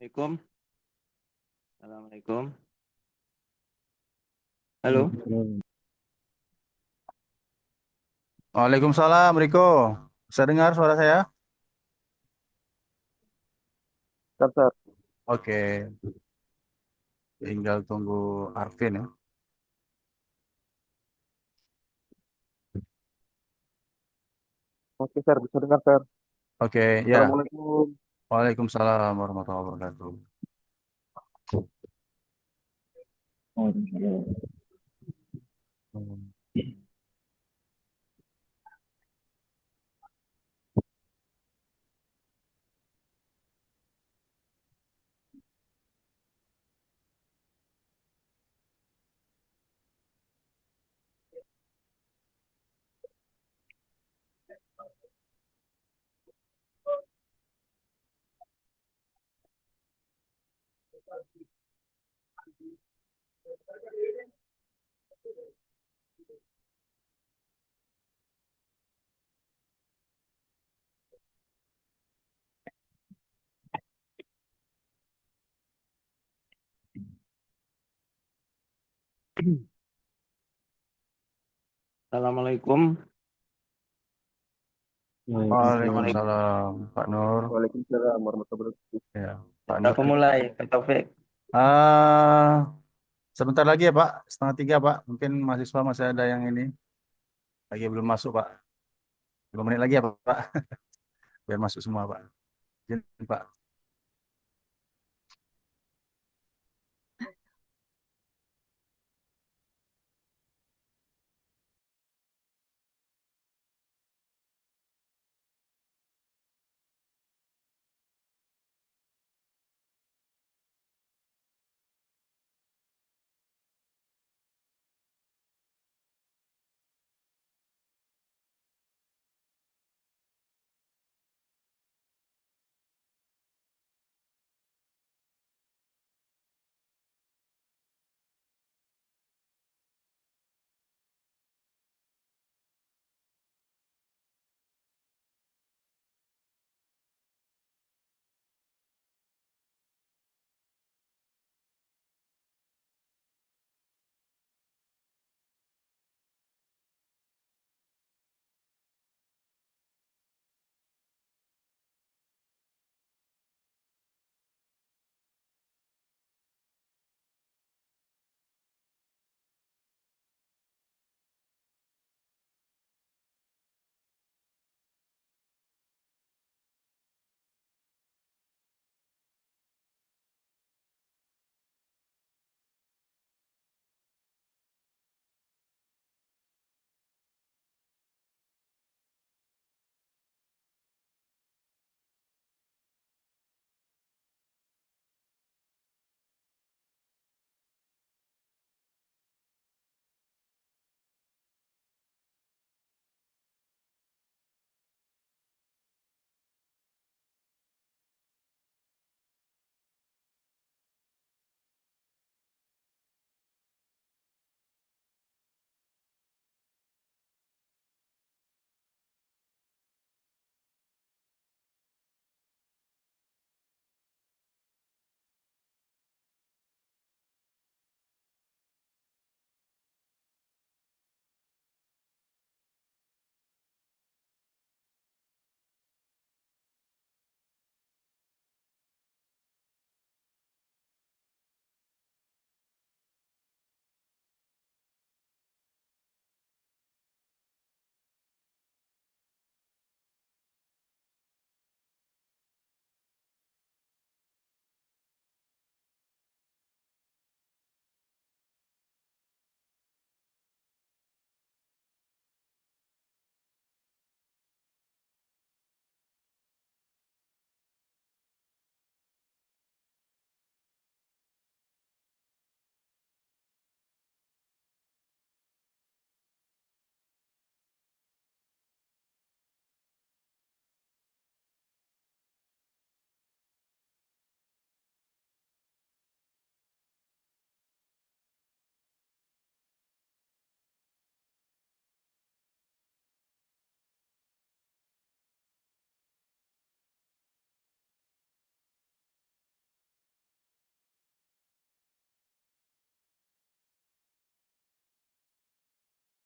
Assalamualaikum. Assalamualaikum. Halo. Waalaikumsalam, Riko. Bisa dengar suara saya? Bentar. Oke, tinggal tunggu Arvin ya. Oke, Fer, bisa dengar, Fer. Oke, ya. Assalamualaikum. Waalaikumsalam warahmatullahi wabarakatuh. Hmm. Assalamualaikum. Waalaikumsalam. Assalamualaikum. Waalaikumsalam, Pak Nur. Waalaikumsalam warahmatullahi wabarakatuh. Ya, Pak Nur. Aku mulai, Kak Taufik. Ah, sebentar lagi ya, Pak. Setengah tiga, Pak. Mungkin mahasiswa masih ada yang ini lagi belum masuk, Pak. 5 menit lagi ya, Pak. Biar masuk semua, Pak. Izin, Pak.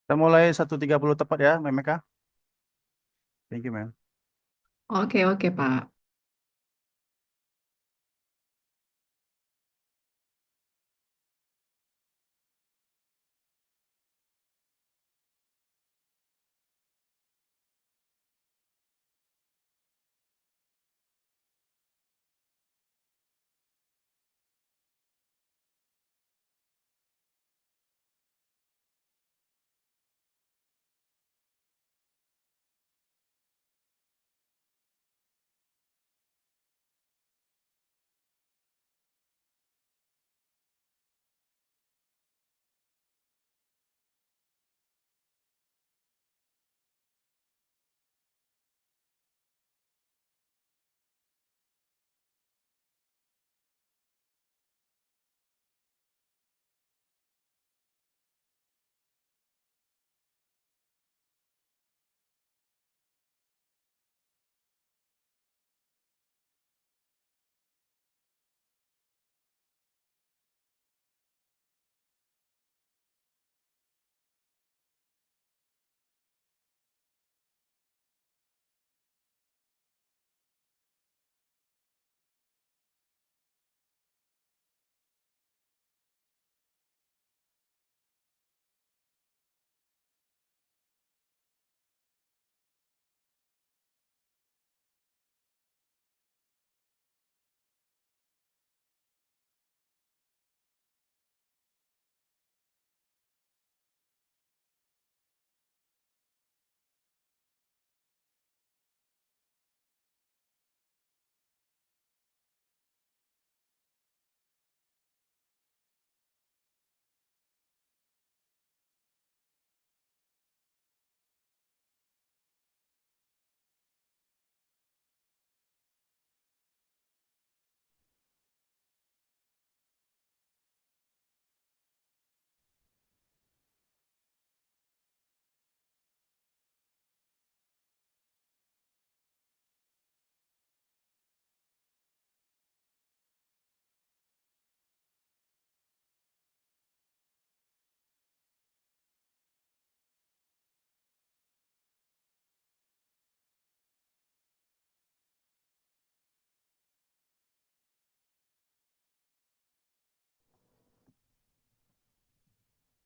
Kita mulai 1.30 tepat ya, Memeka. Thank you, ma'am. Oke, oke, Pak.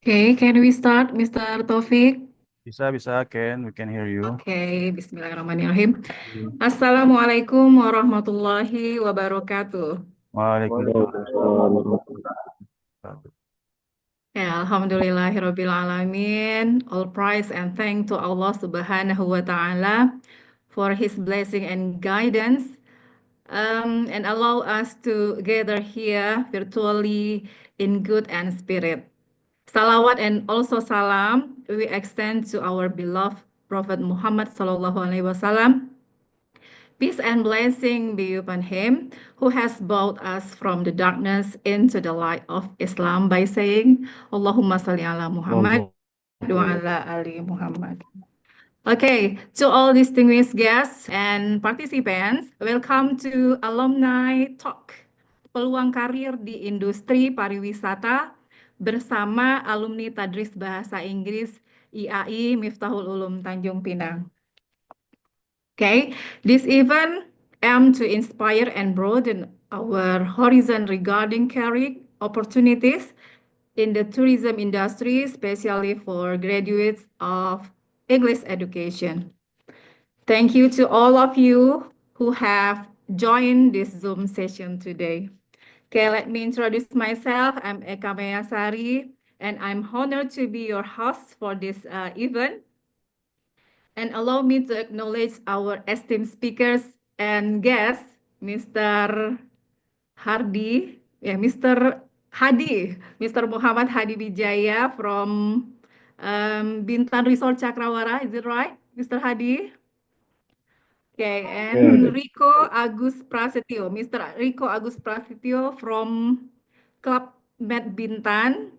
Okay, can we start, Mr. Taufik? Bisa, Ken. We can hear you. Oke, Bismillahirrahmanirrahim. Assalamualaikum warahmatullahi wabarakatuh. Waalaikumsalam. Waalaikumsalam warahmatullahi Ya, Alhamdulillahirabbil alamin. All praise and thank to Allah Subhanahu wa taala for his blessing and guidance, and allow us to gather here virtually in good and spirit. Salawat and also salam we extend to our beloved Prophet Muhammad Sallallahu Alaihi Wasallam. Peace and blessing be upon him who has brought us from the darkness into the light of Islam by saying, Allahumma salli ala Muhammad wa ala ali Muhammad. Okay, to all distinguished guests and participants, welcome to Alumni Talk, peluang karir di industri pariwisata bersama alumni Tadris Bahasa Inggris IAI Miftahul Ulum Tanjung Pinang. Okay, this event aims to inspire and broaden our horizon regarding career opportunities in the tourism industry, especially for graduates of English education. Thank you to all of you who have joined this Zoom session today. Okay, let me introduce myself. I'm Eka Mayasari, and I'm honored to be your host for this event. And allow me to acknowledge our esteemed speakers and guests, Mr. Hardi, Mr. Hadi, Mr. Muhammad Hadi Bijaya from Bintan Resort Cakrawala. Is it right, Mr. Hadi? Okay, and Rico Agus Prasetyo, Mr. Rico Agus Prasetyo from Club Med Bintan.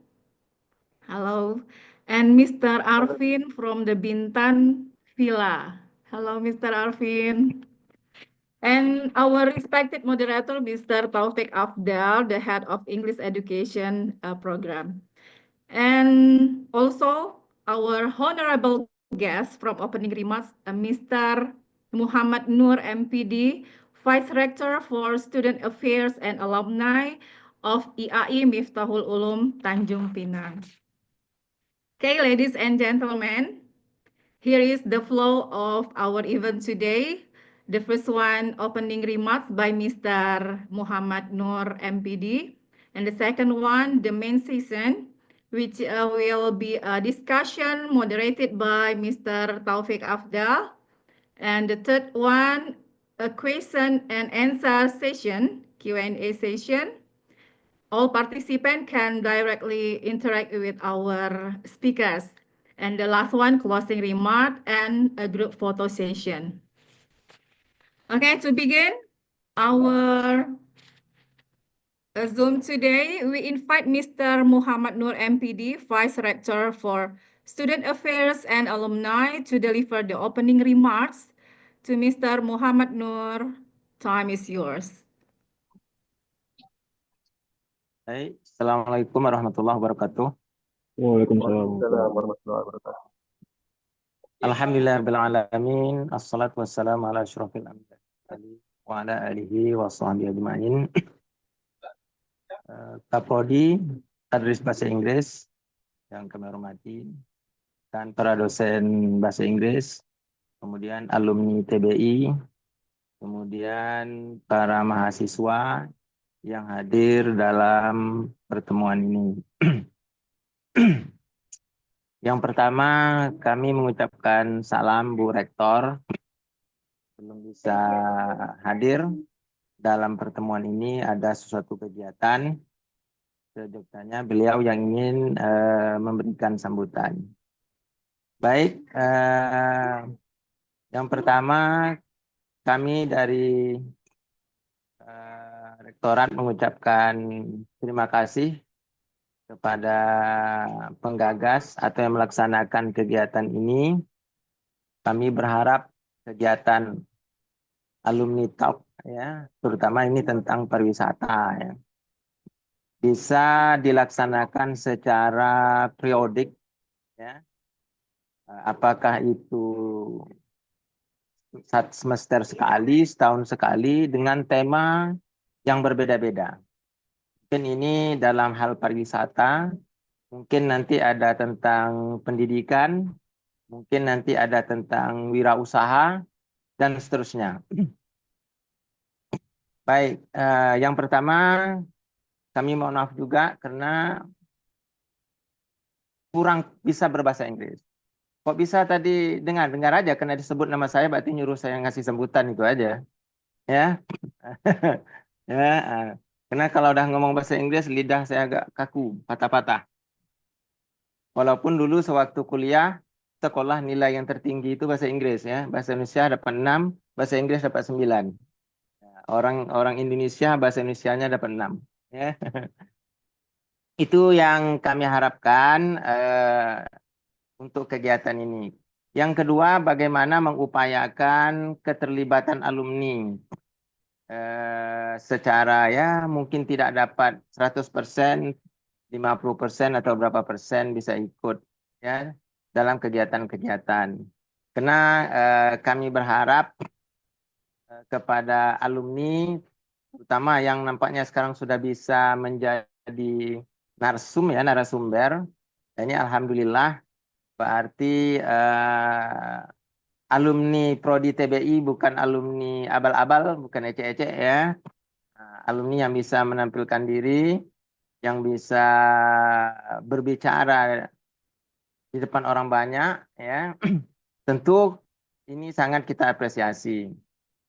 Hello. And Mr. Arvin from the Bintan Villa. Hello, Mr. Arvin. And our respected moderator, Mr. Taufik Afdal, the head of English Education Program. And also, our honorable guest from opening remarks, Mr. Muhammad Nur MPD, Vice Rector for Student Affairs and Alumni of IAI Miftahul Ulum Tanjung Pinang. Okay, ladies and gentlemen, here is the flow of our event today. The first one, opening remarks by Mr. Muhammad Nur MPD. And the second one, the main session, which will be a discussion moderated by Mr. Taufik Afdal. And the third one, a question and answer session, Q&A session. All participants can directly interact with our speakers. And the last one, closing remark and a group photo session. Okay, to begin our Zoom today, we invite Mr. Muhammad Nur MPD, Vice Rector for Student Affairs and Alumni, to deliver the opening remarks. To Mr. Muhammad Nur, time is yours. Hai, Assalamualaikum warahmatullahi wabarakatuh. Waalaikumsalam warahmatullahi wabarakatuh. Alhamdulillahirrahmanirrahim. Assalatu wassalamu ala asyrafil anbiya wa ala alihi wa sahbihi ajma'in. Kaprodi, Tadris Bahasa Inggris yang kami hormati, dan para dosen Bahasa Inggris, kemudian alumni TBI, kemudian para mahasiswa yang hadir dalam pertemuan ini. Yang pertama, kami mengucapkan salam Bu Rektor, belum bisa hadir dalam pertemuan ini, ada sesuatu kegiatan, sejujurnya beliau yang ingin memberikan sambutan. Baik, yang pertama kami dari Rektorat mengucapkan terima kasih kepada penggagas atau yang melaksanakan kegiatan ini. Kami berharap kegiatan alumni talk, ya, terutama ini tentang pariwisata, ya, bisa dilaksanakan secara periodik, ya. Apakah itu semester sekali, setahun sekali, dengan tema yang berbeda-beda. Mungkin ini dalam hal pariwisata, mungkin nanti ada tentang pendidikan, mungkin nanti ada tentang wirausaha, dan seterusnya. Baik, yang pertama kami mohon maaf juga karena kurang bisa berbahasa Inggris. Kok bisa tadi dengar aja karena disebut nama saya berarti nyuruh saya ngasih sambutan itu aja. Ya. Ya, karena kalau udah ngomong bahasa Inggris lidah saya agak kaku, patah-patah. Walaupun dulu sewaktu kuliah sekolah nilai yang tertinggi itu bahasa Inggris, ya. Bahasa Indonesia dapat 6, bahasa Inggris dapat 9. Orang Indonesia bahasa Indonesianya dapat 6, ya. Itu yang kami harapkan untuk kegiatan ini. Yang kedua, bagaimana mengupayakan keterlibatan alumni secara, ya, mungkin tidak dapat 100%, 50% atau berapa persen bisa ikut, ya, dalam kegiatan-kegiatan. Karena kami berharap kepada alumni, terutama yang nampaknya sekarang sudah bisa menjadi narasumber. Ini alhamdulillah, berarti alumni Prodi TBI bukan alumni abal-abal, bukan ecek-ecek, ya. Alumni yang bisa menampilkan diri, yang bisa berbicara di depan orang banyak, ya. Tentu ini sangat kita apresiasi.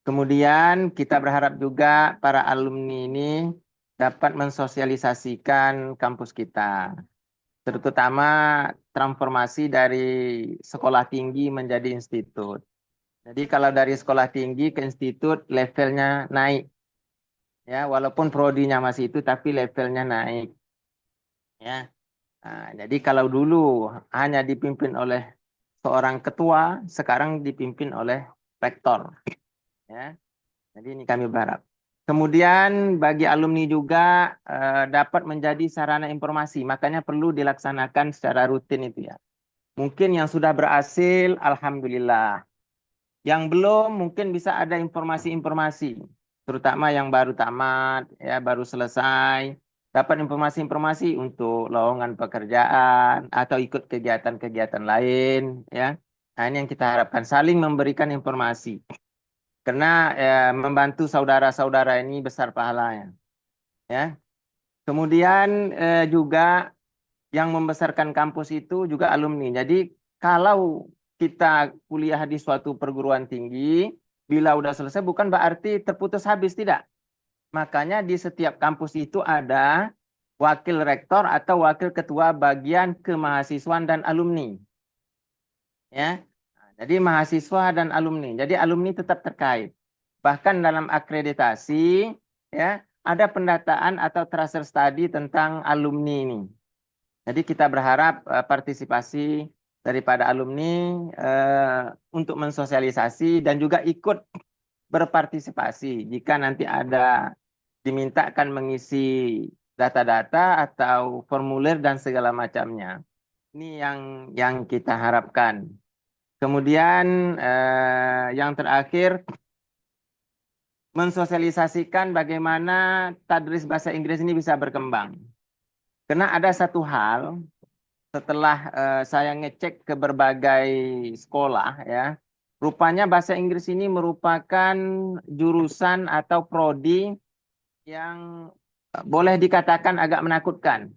Kemudian kita berharap juga para alumni ini dapat mensosialisasikan kampus kita, terutama transformasi dari sekolah tinggi menjadi institut. Jadi kalau dari sekolah tinggi ke institut levelnya naik, ya, walaupun prodinya masih itu tapi levelnya naik, ya. Nah, jadi kalau dulu hanya dipimpin oleh seorang ketua, sekarang dipimpin oleh rektor, ya. Jadi ini kami berharap. Kemudian bagi alumni juga dapat menjadi sarana informasi, makanya perlu dilaksanakan secara rutin itu, ya. Mungkin yang sudah berhasil, alhamdulillah. Yang belum, mungkin bisa ada informasi-informasi, terutama yang baru tamat, ya baru selesai, dapat informasi-informasi untuk lowongan pekerjaan atau ikut kegiatan-kegiatan lain, ya. Nah, ini yang kita harapkan, saling memberikan informasi. Karena membantu saudara-saudara ini besar pahalanya, ya. Kemudian juga yang membesarkan kampus itu juga alumni. Jadi kalau kita kuliah di suatu perguruan tinggi, bila udah selesai bukan berarti terputus habis, tidak. Makanya di setiap kampus itu ada wakil rektor atau wakil ketua bagian kemahasiswaan dan alumni. Ya. Jadi mahasiswa dan alumni. Jadi alumni tetap terkait. Bahkan dalam akreditasi, ya, ada pendataan atau tracer study tentang alumni ini. Jadi kita berharap partisipasi daripada alumni untuk mensosialisasi dan juga ikut berpartisipasi jika nanti ada dimintakan mengisi data-data atau formulir dan segala macamnya. Ini yang kita harapkan. Kemudian yang terakhir, mensosialisasikan bagaimana tadris bahasa Inggris ini bisa berkembang. Karena ada satu hal, setelah saya ngecek ke berbagai sekolah, ya, rupanya bahasa Inggris ini merupakan jurusan atau prodi yang boleh dikatakan agak menakutkan,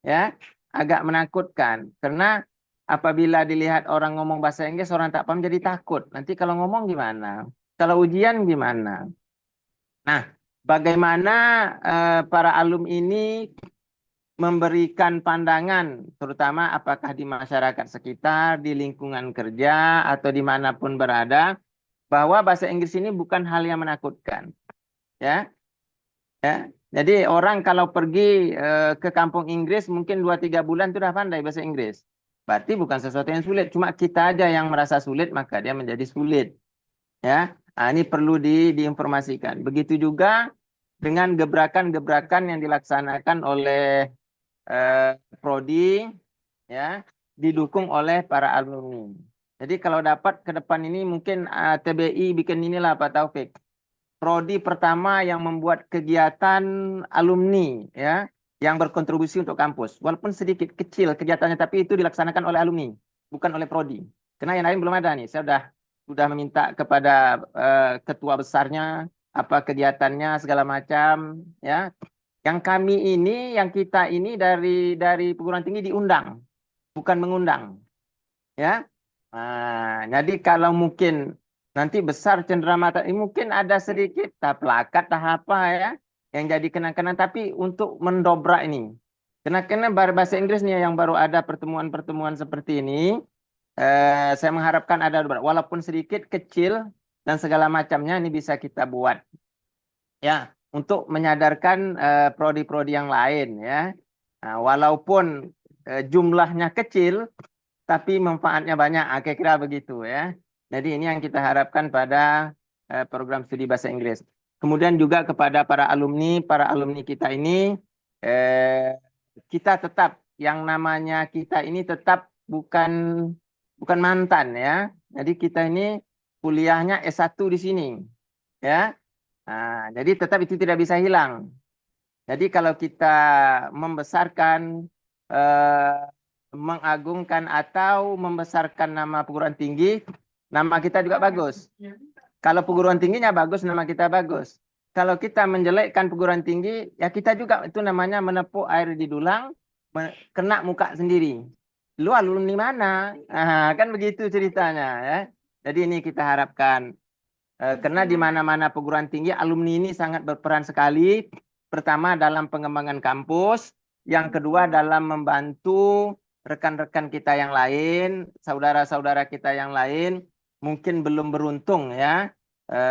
ya, agak menakutkan. Karena apabila dilihat orang ngomong bahasa Inggris, orang tak paham jadi takut. Nanti kalau ngomong gimana? Kalau ujian gimana? Nah, bagaimana para alumni ini memberikan pandangan, terutama apakah di masyarakat sekitar, di lingkungan kerja, atau dimanapun berada, bahwa bahasa Inggris ini bukan hal yang menakutkan. Ya, ya. Jadi orang kalau pergi ke kampung Inggris mungkin 2-3 bulan sudah pandai bahasa Inggris. Berarti bukan sesuatu yang sulit, cuma kita aja yang merasa sulit, maka dia menjadi sulit. Ya, nah, ini perlu diinformasikan. Begitu juga dengan gebrakan-gebrakan yang dilaksanakan oleh prodi, ya, didukung oleh para alumni. Jadi kalau dapat ke depan ini mungkin TBI bikin inilah Pak Taufik. Prodi pertama yang membuat kegiatan alumni, ya, yang berkontribusi untuk kampus. Walaupun sedikit kecil kegiatannya, tapi itu dilaksanakan oleh alumni, bukan oleh prodi. Karena yang lain belum ada nih. Saya sudah meminta kepada ketua besarnya apa kegiatannya segala macam, ya. Yang kami ini, yang kita ini dari perguruan tinggi diundang, bukan mengundang, ya. Nah, jadi kalau mungkin nanti besar cenderamata, mungkin ada sedikit plakat apa ya, yang jadi kenang-kenang, tapi untuk mendobrak ini. Karena bahasa Inggris nih yang baru ada pertemuan-pertemuan seperti ini, saya mengharapkan ada, walaupun sedikit, kecil, dan segala macamnya ini bisa kita buat. Ya, untuk menyadarkan prodi-prodi yang lain, ya. Nah, walaupun jumlahnya kecil tapi manfaatnya banyak, kira-kira begitu, ya. Jadi ini yang kita harapkan pada program studi bahasa Inggris. Kemudian juga kepada para alumni kita ini, kita tetap yang namanya kita ini tetap bukan mantan, ya. Jadi kita ini kuliahnya S1 di sini, ya. Nah, jadi tetap itu tidak bisa hilang. Jadi kalau kita membesarkan, mengagungkan atau membesarkan nama perguruan tinggi, nama kita juga bagus. Kalau perguruan tingginya bagus, nama kita bagus. Kalau kita menjelekkan perguruan tinggi, ya kita juga itu namanya menepuk air di dulang, kena muka sendiri. Lu alumni mana? Nah, kan begitu ceritanya, ya. Jadi ini kita harapkan. Karena di mana-mana perguruan tinggi, alumni ini sangat berperan sekali. Pertama dalam pengembangan kampus, yang kedua dalam membantu rekan-rekan kita yang lain, saudara-saudara kita yang lain, mungkin belum beruntung, ya,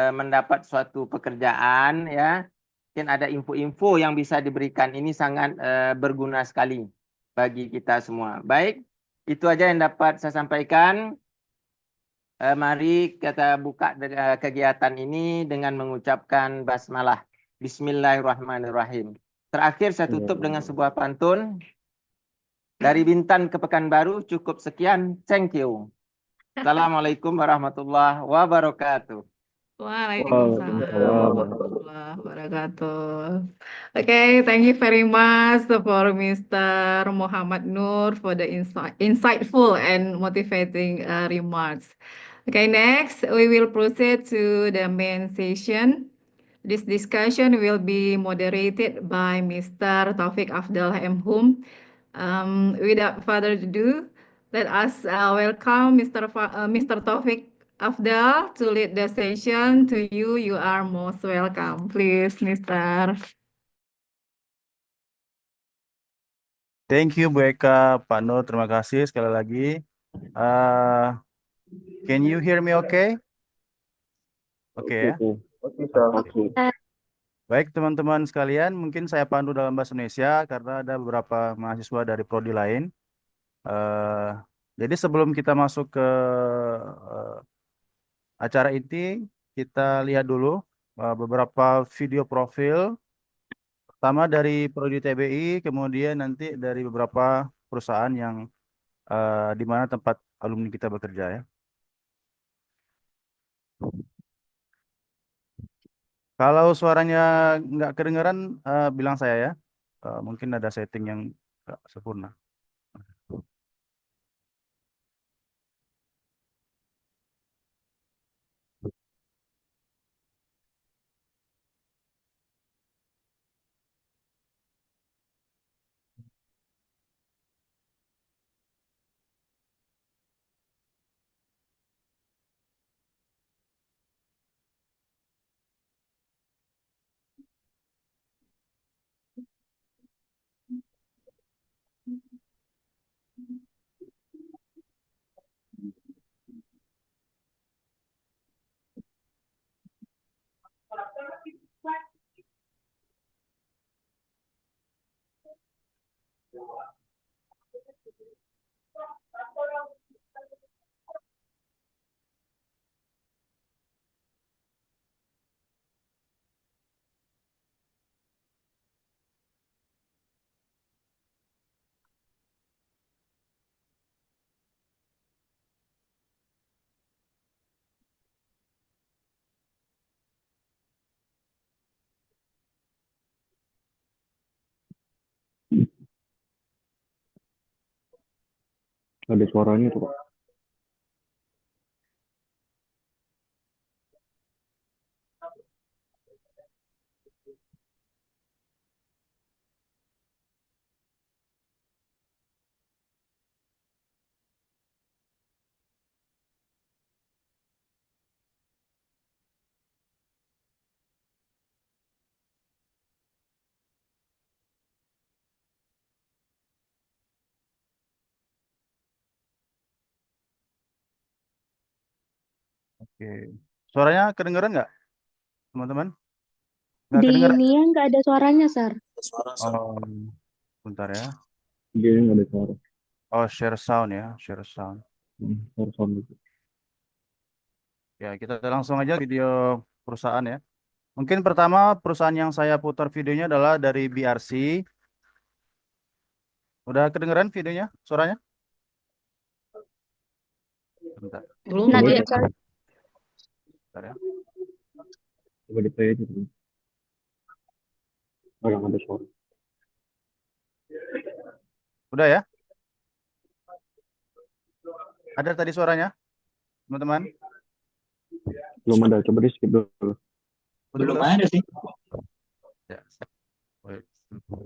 mendapat suatu pekerjaan, ya. Mungkin ada info-info yang bisa diberikan, ini sangat berguna sekali bagi kita semua. Baik, itu aja yang dapat saya sampaikan. Mari kita buka kegiatan ini dengan mengucapkan basmalah. Bismillahirrahmanirrahim. Terakhir saya tutup dengan sebuah pantun. Dari Bintan ke Pekanbaru cukup sekian. Thank you. Assalamualaikum warahmatullahi wabarakatuh. Waalaikumsalam Waalaikumsalam. warahmatullahi wabarakatuh. Okay, thank you very much for Mr. Muhammad Nur for the insightful and motivating remarks. Okay, next we will proceed to the main session. This discussion will be moderated by Mr. Taufik Afdal M. Without further ado, let us welcome Mr. Taufik Afdal to lead the session. To you, you are most welcome. Please, Mr. Thank you Bu Eka, Pak Nur, terima kasih sekali lagi. Can you hear me okay? Oke ya. Oke. Baik teman-teman sekalian, mungkin saya pandu dalam bahasa Indonesia karena ada beberapa mahasiswa dari prodi lain. Eh, jadi sebelum kita masuk ke acara inti, kita lihat dulu beberapa video profil. Pertama dari prodi TBI, kemudian nanti dari beberapa perusahaan yang di mana tempat alumni kita bekerja ya. Kalau suaranya nggak kedengeran, bilang saya ya. Mungkin ada setting yang nggak sempurna. Ada suaranya tuh, Pak. Oke. Suaranya kedengeran nggak, teman-teman? Nggak Di kedengeran? Nia nggak ada suaranya, Sar. Oh, bentar ya. Dia nggak ada suara. Oh, share sound ya, share sound. Suara sound gitu. Ya, kita langsung aja video perusahaan ya. Mungkin pertama perusahaan yang saya putar videonya adalah dari BRC. Udah kedengeran videonya, suaranya? Bentar, Belum, Nggak Coba ada, deh, Sar. bentar ya. coba di play aja dulu. Oh, nggak ada suara. Udah ya? Ada tadi suaranya, teman-teman? Belum ada, coba di skip dulu. Belum ada sih. Ya. Wait.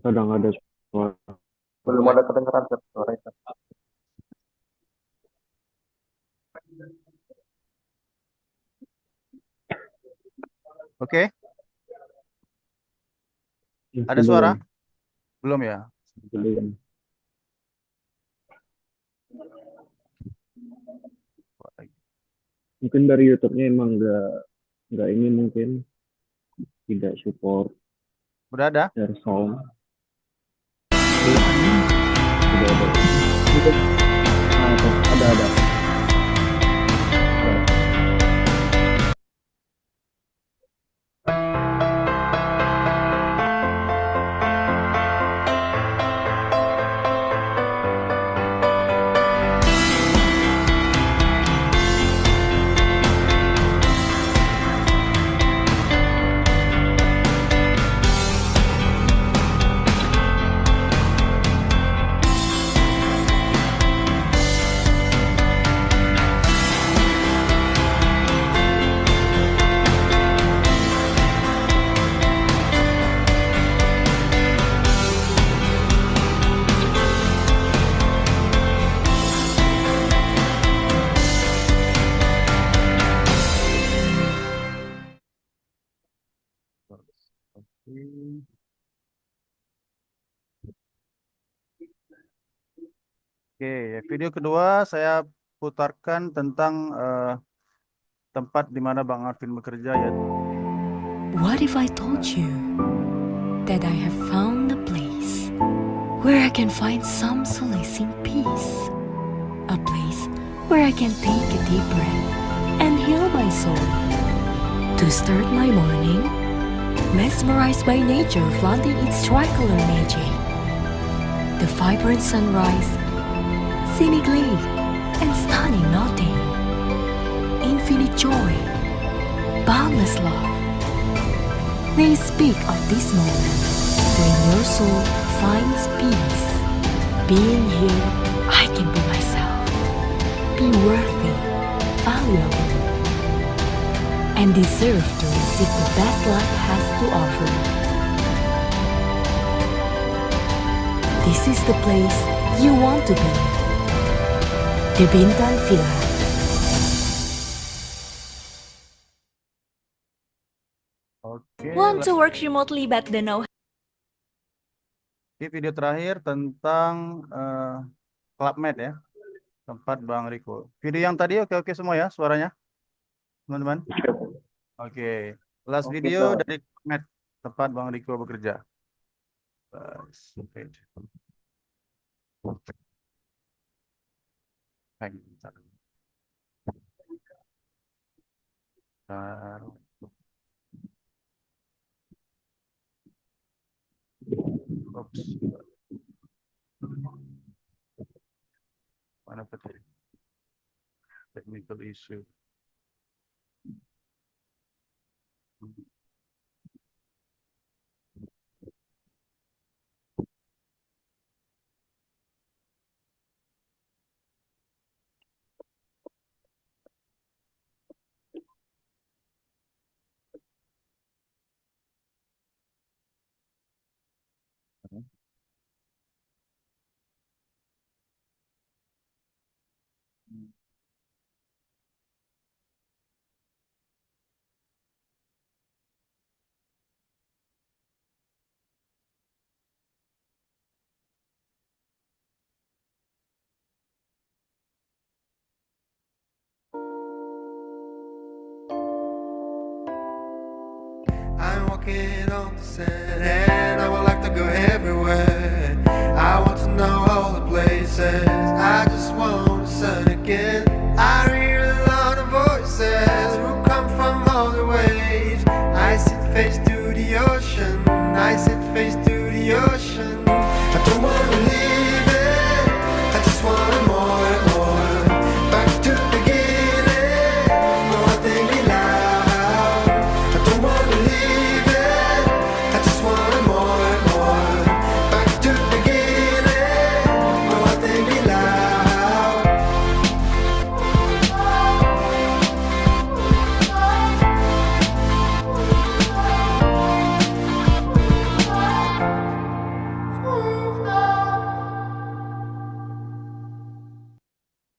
Ada nggak ada suara. Belum ada kedengeran suaranya. Oke, ada suara? Belum ya? Belum. Mungkin dari YouTube-nya emang nggak ini, mungkin tidak support Udah ada? share sound. Sudah ada. Ada. Oke, video kedua saya putarkan tentang tempat di mana Bang Arvin bekerja ya. What if I told you that I have found a place where I can find some solace in peace? A place where I can take a deep breath and heal my soul. To start my morning, mesmerized by nature flaunting its tricolor magic. The vibrant sunrise, scenic lake, and stunning mountain. Infinite joy, boundless love. They speak of this moment when your soul finds peace. Being here, I can be myself, be worthy, valuable, and deserve to receive the best life has to offer. This is the place you want to be. The Bintang Villa. Oke, Want to work remotely but don't know di video terakhir tentang Club Med ya, tempat Bang Riko. Video yang tadi oke-oke semua ya suaranya, teman-teman. Oke, last Oke, video Pak. dari Club Med, tempat Bang Riko bekerja. Oke. Baik, bentar. Bentar. Oops. Mana tadi? Technical issue. I'm walking on the sand and I would like to go everywhere. I want to know all the places. I just want the sun again. I hear a lot of voices who come from all the waves. I sit face to the ocean. I sit face to the ocean. I don't want to leave it. I just want more and more. Back to the beginning. No, I think it loud. I don't want to leave it. I just want more and more. Back to the beginning. No, I think it loud.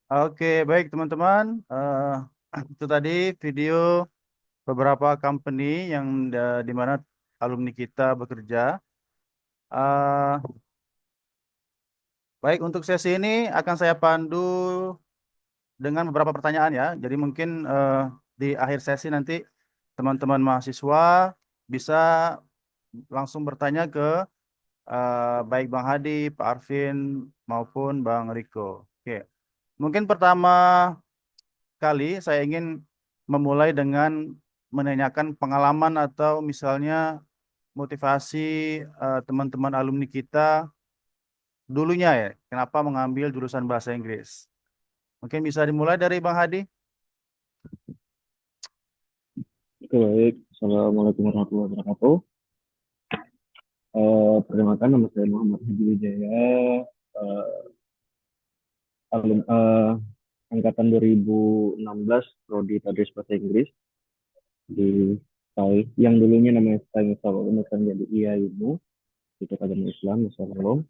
Oke, baik teman-teman. Itu tadi video beberapa company yang di mana alumni kita bekerja. Baik, untuk sesi ini akan saya pandu dengan beberapa pertanyaan ya. Jadi mungkin di akhir sesi nanti teman-teman mahasiswa bisa langsung bertanya ke baik Bang Hadi, Pak Arvin maupun Bang Riko. Oke. Mungkin pertama kali saya ingin memulai dengan menanyakan pengalaman atau misalnya motivasi teman-teman alumni kita dulunya ya, kenapa mengambil jurusan bahasa Inggris. Mungkin bisa dimulai dari Bang Hadi. Oke, baik. Assalamualaikum warahmatullahi wabarakatuh. Perkenalkan, nama saya Muhammad Hadi Wijaya, angkatan 2016, prodi Tadris Bahasa Inggris di STAI, yang dulunya namanya STAI Mustafa jadi IAINU, itu Akademi Islam Mustafa.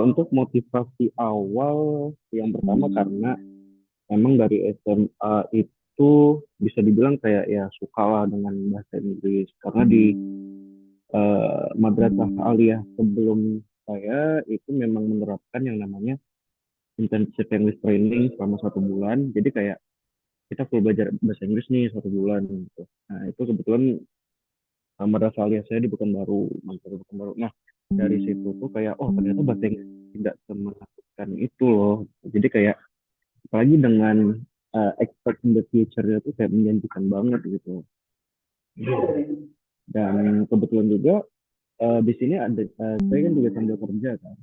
Untuk motivasi awal yang pertama karena memang dari SMA itu bisa dibilang kayak ya sukalah dengan bahasa Inggris karena di madrasah aliyah sebelum saya itu memang menerapkan yang namanya intensif English training selama 1 bulan. Jadi kayak kita full belajar bahasa Inggris nih 1 bulan gitu. Nah itu kebetulan madrasah alias saya di Pekanbaru, Madrasah Pekanbaru. Nah dari situ tuh kayak oh ternyata bahasa Inggris tidak semenakutkan itu loh. Jadi kayak apalagi dengan expert in the future itu kayak menjanjikan banget gitu. Dan kebetulan juga di sini ada saya kan juga sambil kerja kan.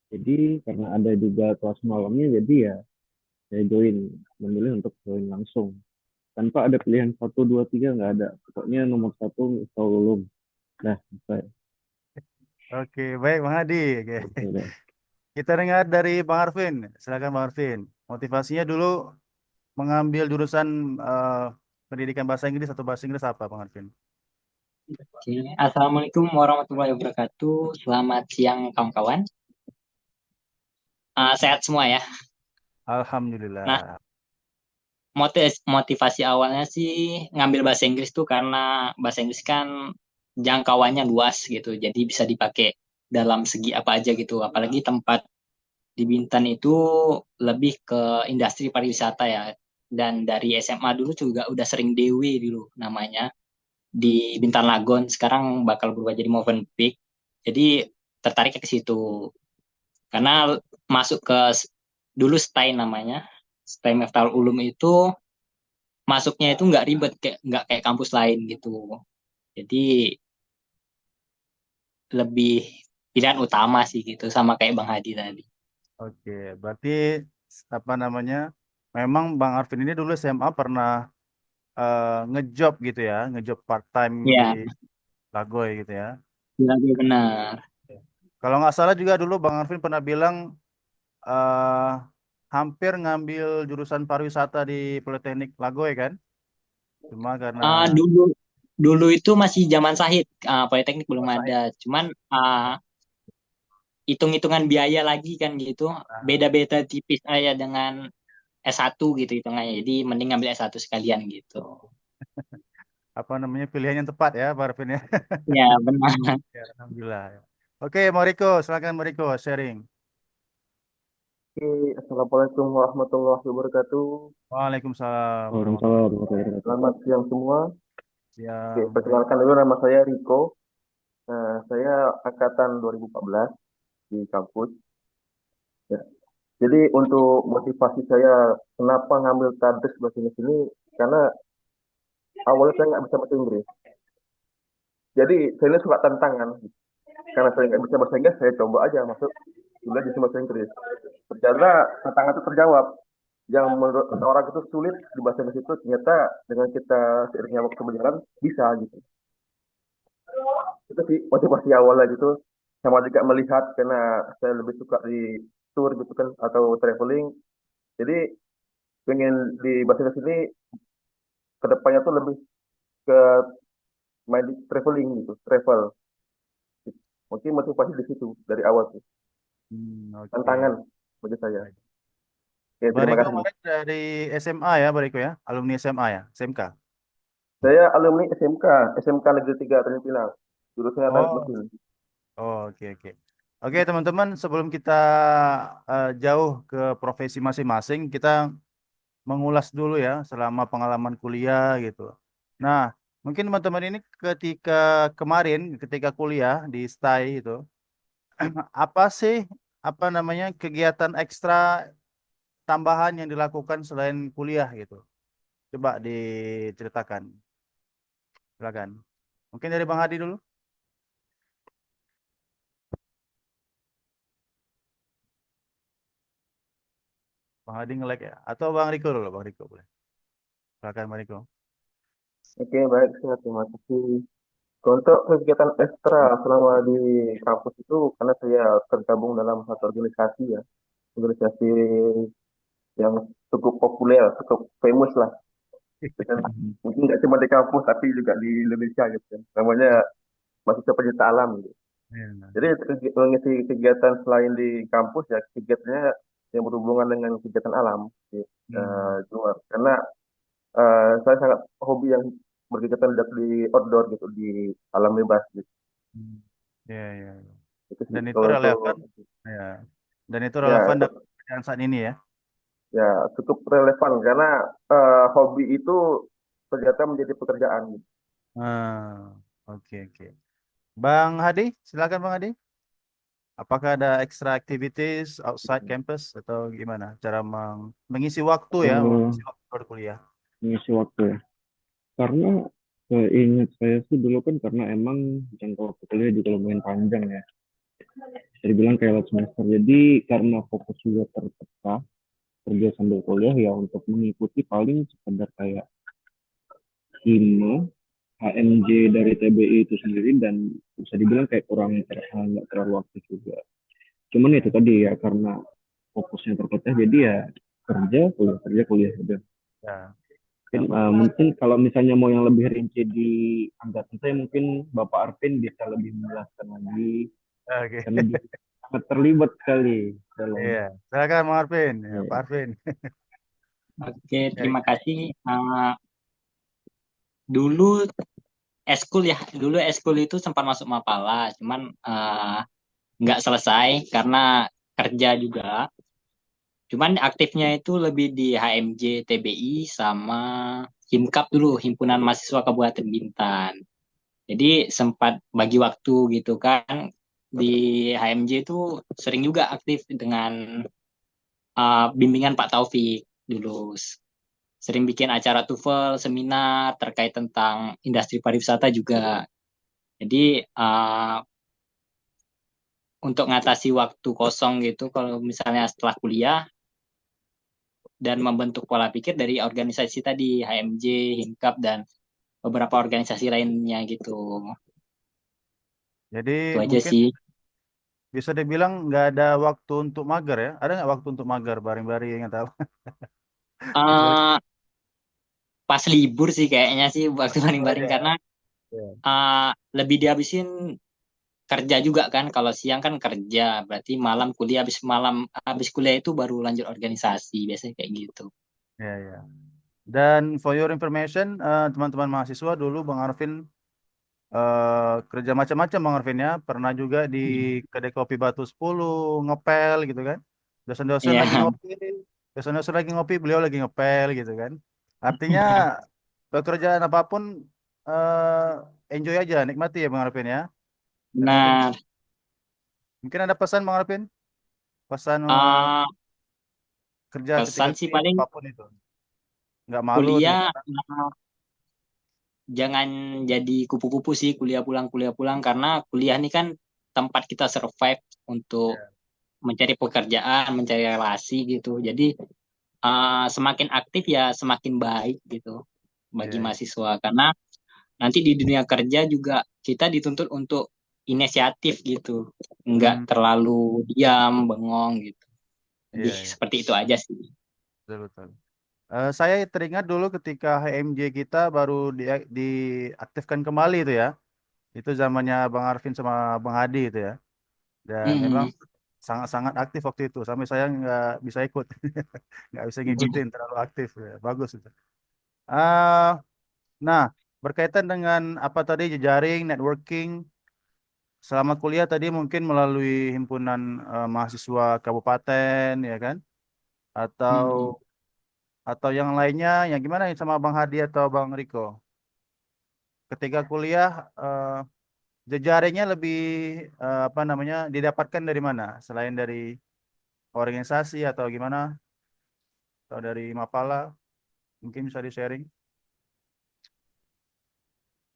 Jadi karena ada juga kelas malamnya, jadi ya saya memilih untuk join langsung. Tanpa ada pilihan 1, 2, 3 nggak ada. Pokoknya nomor 1 Miftahul Ulum. Nah, saya. Oke, baik Bang Hadi. Oke. Gitu deh. Kita dengar dari Bang Arvin. Silakan Bang Arvin. Motivasinya dulu mengambil jurusan pendidikan bahasa Inggris atau bahasa Inggris apa Bang Arvin? Oke. Assalamualaikum warahmatullahi wabarakatuh. Selamat siang kawan-kawan. Sehat semua ya. Nah, Alhamdulillah. motivasi awalnya sih ngambil bahasa Inggris tuh karena bahasa Inggris kan jangkauannya luas gitu. Jadi bisa dipakai dalam segi apa aja gitu. Apalagi tempat di Bintan itu lebih ke industri pariwisata ya. Dan dari SMA dulu juga udah sering DW dulu namanya di Bintan Lagon. Sekarang bakal berubah jadi Movenpick. Jadi tertarik ke situ. Karena masuk ke dulu STAI namanya. STAI Miftahul Ulum itu masuknya itu nggak ribet nggak kayak kampus lain gitu. Jadi lebih pilihan utama sih gitu sama kayak Bang Hadi tadi. Oke, berarti apa namanya? Memang Bang Arvin ini dulu SMA pernah ngejob gitu ya, ngejob part time di Ya, Lagoy gitu ya. lebih benar. Kalau nggak salah juga dulu Bang Arvin pernah bilang eh hampir ngambil jurusan pariwisata di Politeknik Lagoy kan? Cuma karena Dulu dulu itu masih zaman Sahid, Politeknik belum masa ada. Cuman hitung-hitungan biaya lagi kan gitu, beda-beda tipis aja dengan S1 gitu hitungannya. Jadi mending ngambil S1 sekalian gitu. apa namanya pilihan yang tepat ya, Bang Arvin ya. Ya, benar. Ya, Alhamdulillah. Oke, Mariko, silakan Mariko sharing. Oke, Assalamualaikum warahmatullahi wabarakatuh. Waalaikumsalam warahmatullahi Waalaikumsalam warahmatullahi wabarakatuh. Selamat siang semua. Oke, wabarakatuh. perkenalkan dulu nama saya Riko. Nah, saya angkatan 2014 di kampus. Ya. Jadi untuk motivasi saya kenapa ngambil tadris bahasa Inggris ini karena awalnya saya nggak bisa bahasa Inggris. Jadi saya ini suka tantangan. Karena saya nggak bisa bahasa Inggris, saya coba aja masuk kuliah di bahasa Inggris. Ternyata tantangan itu terjawab. Yang menurut orang itu sulit di bahasa Inggris itu ternyata dengan kita seiringnya waktu berjalan bisa gitu. Itu sih motivasi awalnya gitu. Sama juga melihat karena saya lebih suka di tour gitu kan atau traveling. Jadi pengen di bahasa Inggris ini kedepannya tuh lebih ke main di traveling gitu, travel. Mungkin motivasi di situ dari awal sih. Oke. Tantangan bagi saya. Oke, terima Bariko kasih. kemarin dari SMA ya, Bariko ya, alumni SMA ya, SMK. Saya alumni SMK Negeri 3 Tanjung Pinang. Jurusannya teknik Oh, mesin. oke oke. Oke teman-teman, sebelum kita jauh ke profesi masing-masing, kita mengulas dulu ya selama pengalaman kuliah gitu. Nah, mungkin teman-teman ini ketika kemarin, ketika kuliah di STAI itu, apa sih apa namanya kegiatan ekstra tambahan yang dilakukan selain kuliah gitu? Coba diceritakan, silakan. Mungkin dari Bang Hadi dulu. Bang Hadi nge-lag ya? Atau Bang Riko dulu, Bang Riko boleh. Silakan Bang Riko. Oke, baik. Terima kasih. Untuk kegiatan ekstra selama di kampus itu, karena saya tergabung dalam satu organisasi ya, organisasi yang cukup populer, cukup famous lah. Dan mungkin nggak cuma di kampus, tapi juga di Indonesia gitu kan. Namanya Mahasiswa Penyerta Alam gitu. Iya. Jadi mengisi kegiatan selain di kampus ya kegiatannya yang berhubungan dengan kegiatan alam di luar. Karena saya sangat hobi yang berkegiatan di outdoor gitu di alam bebas gitu. Ya, ya. Itu sih Dan itu kalau relevan, untuk ya. Dan itu ya relevan itu, pekerjaan saat ini ya. Ya, cukup relevan karena hobi itu ternyata menjadi pekerjaan. Ah, oke oke. Bang Hadi, silakan Bang Hadi. Apakah ada extra activities outside campus atau gimana cara mengisi waktu ya, Eh, mengisi waktu berkuliah? Mengisi waktu ya. Karena ingat saya sih dulu kan karena emang jangka waktu kuliah juga lumayan panjang ya. Bisa dibilang kayak lewat semester. Jadi karena fokus juga terpecah kerja sambil kuliah ya untuk mengikuti paling sekedar kayak HIMA, HMJ dari TBI itu sendiri dan bisa dibilang kayak nggak terlalu aktif juga. Cuman itu tadi ya karena fokusnya terpecah jadi ya kerja kuliah udah. Ya, Mungkin kalau misalnya mau yang lebih rinci di angkatan saya mungkin Bapak Arvin bisa lebih menjelaskan lagi oke. karena dia sangat terlibat sekali dalam Iya, silakan Bang Arvin. Ya, Pak ya, Arvin. Oke, Ya, terima kasih. Dulu eskul ya, dulu eskul itu sempat masuk Mapala, cuman nggak selesai karena kerja juga. Cuman aktifnya itu lebih di HMJ TBI sama Himkap dulu, Himpunan Mahasiswa Kabupaten Bintan. Jadi sempat bagi waktu gitu kan. Di HMJ itu sering juga aktif dengan bimbingan Pak Taufik dulu. Sering bikin acara TUFEL, seminar terkait tentang industri pariwisata juga. Jadi untuk ngatasi waktu kosong gitu, kalau misalnya setelah kuliah dan membentuk pola pikir dari organisasi tadi, HMJ, Himkap, dan beberapa organisasi lainnya gitu. jadi Itu aja mungkin sih. bisa dibilang nggak ada waktu untuk mager ya? Ada nggak waktu untuk mager bareng-bareng atau kecuali Eh pas libur sih kayaknya sih waktu pas libur baring-baring aja ya? karena Iya. lebih dihabisin kerja juga kan. Kalau siang kan kerja, berarti habis kuliah itu baru lanjut organisasi, biasanya kayak gitu. Iya, iya. Dan for your information, teman-teman mahasiswa dulu Bang Arvin kerja macam-macam Bang Arvin ya. Pernah juga di kedai kopi Batu 10 ngepel gitu kan. Dosen-dosen lagi Iya, ngopi, dosen-dosen lagi ngopi, beliau lagi ngepel gitu kan. Artinya pekerjaan apapun enjoy aja, nikmati ya Bang Arvin ya. Dan mungkin benar. mungkin ada pesan Bang Arvin, pesan Eh kerja ketika Kesan sih kuliah paling apapun itu. Nggak malu atau kuliah gimana? jangan jadi kupu-kupu sih kuliah pulang karena kuliah ini kan tempat kita survive untuk Ya, mencari pekerjaan, mencari relasi gitu. Jadi semakin aktif ya semakin baik gitu bagi iya, iya. mahasiswa karena nanti di dunia kerja juga kita dituntut untuk inisiatif gitu, nggak Hmm, terlalu diam, bengong gitu. Jadi iya, iya. seperti itu aja sih. Betul, betul. Saya teringat dulu ketika HMJ kita baru diaktifkan kembali itu ya. Itu zamannya Bang Arvin sama Bang Hadi itu ya. Dan memang Mm-mm. sangat-sangat aktif waktu itu. Sampai saya nggak bisa ikut. Nggak bisa ngikutin, terlalu aktif. Ya. Bagus itu. Ah, nah, berkaitan dengan apa tadi, jejaring, networking. Selama kuliah tadi mungkin melalui himpunan mahasiswa kabupaten, ya kan? Atau Mm-mm. atau yang lainnya, yang gimana nih sama Bang Hadi atau Bang Riko? Ketika kuliah, jejaringnya lebih apa namanya didapatkan dari mana? Selain dari organisasi atau gimana? Atau dari Mapala? Mungkin bisa di-sharing,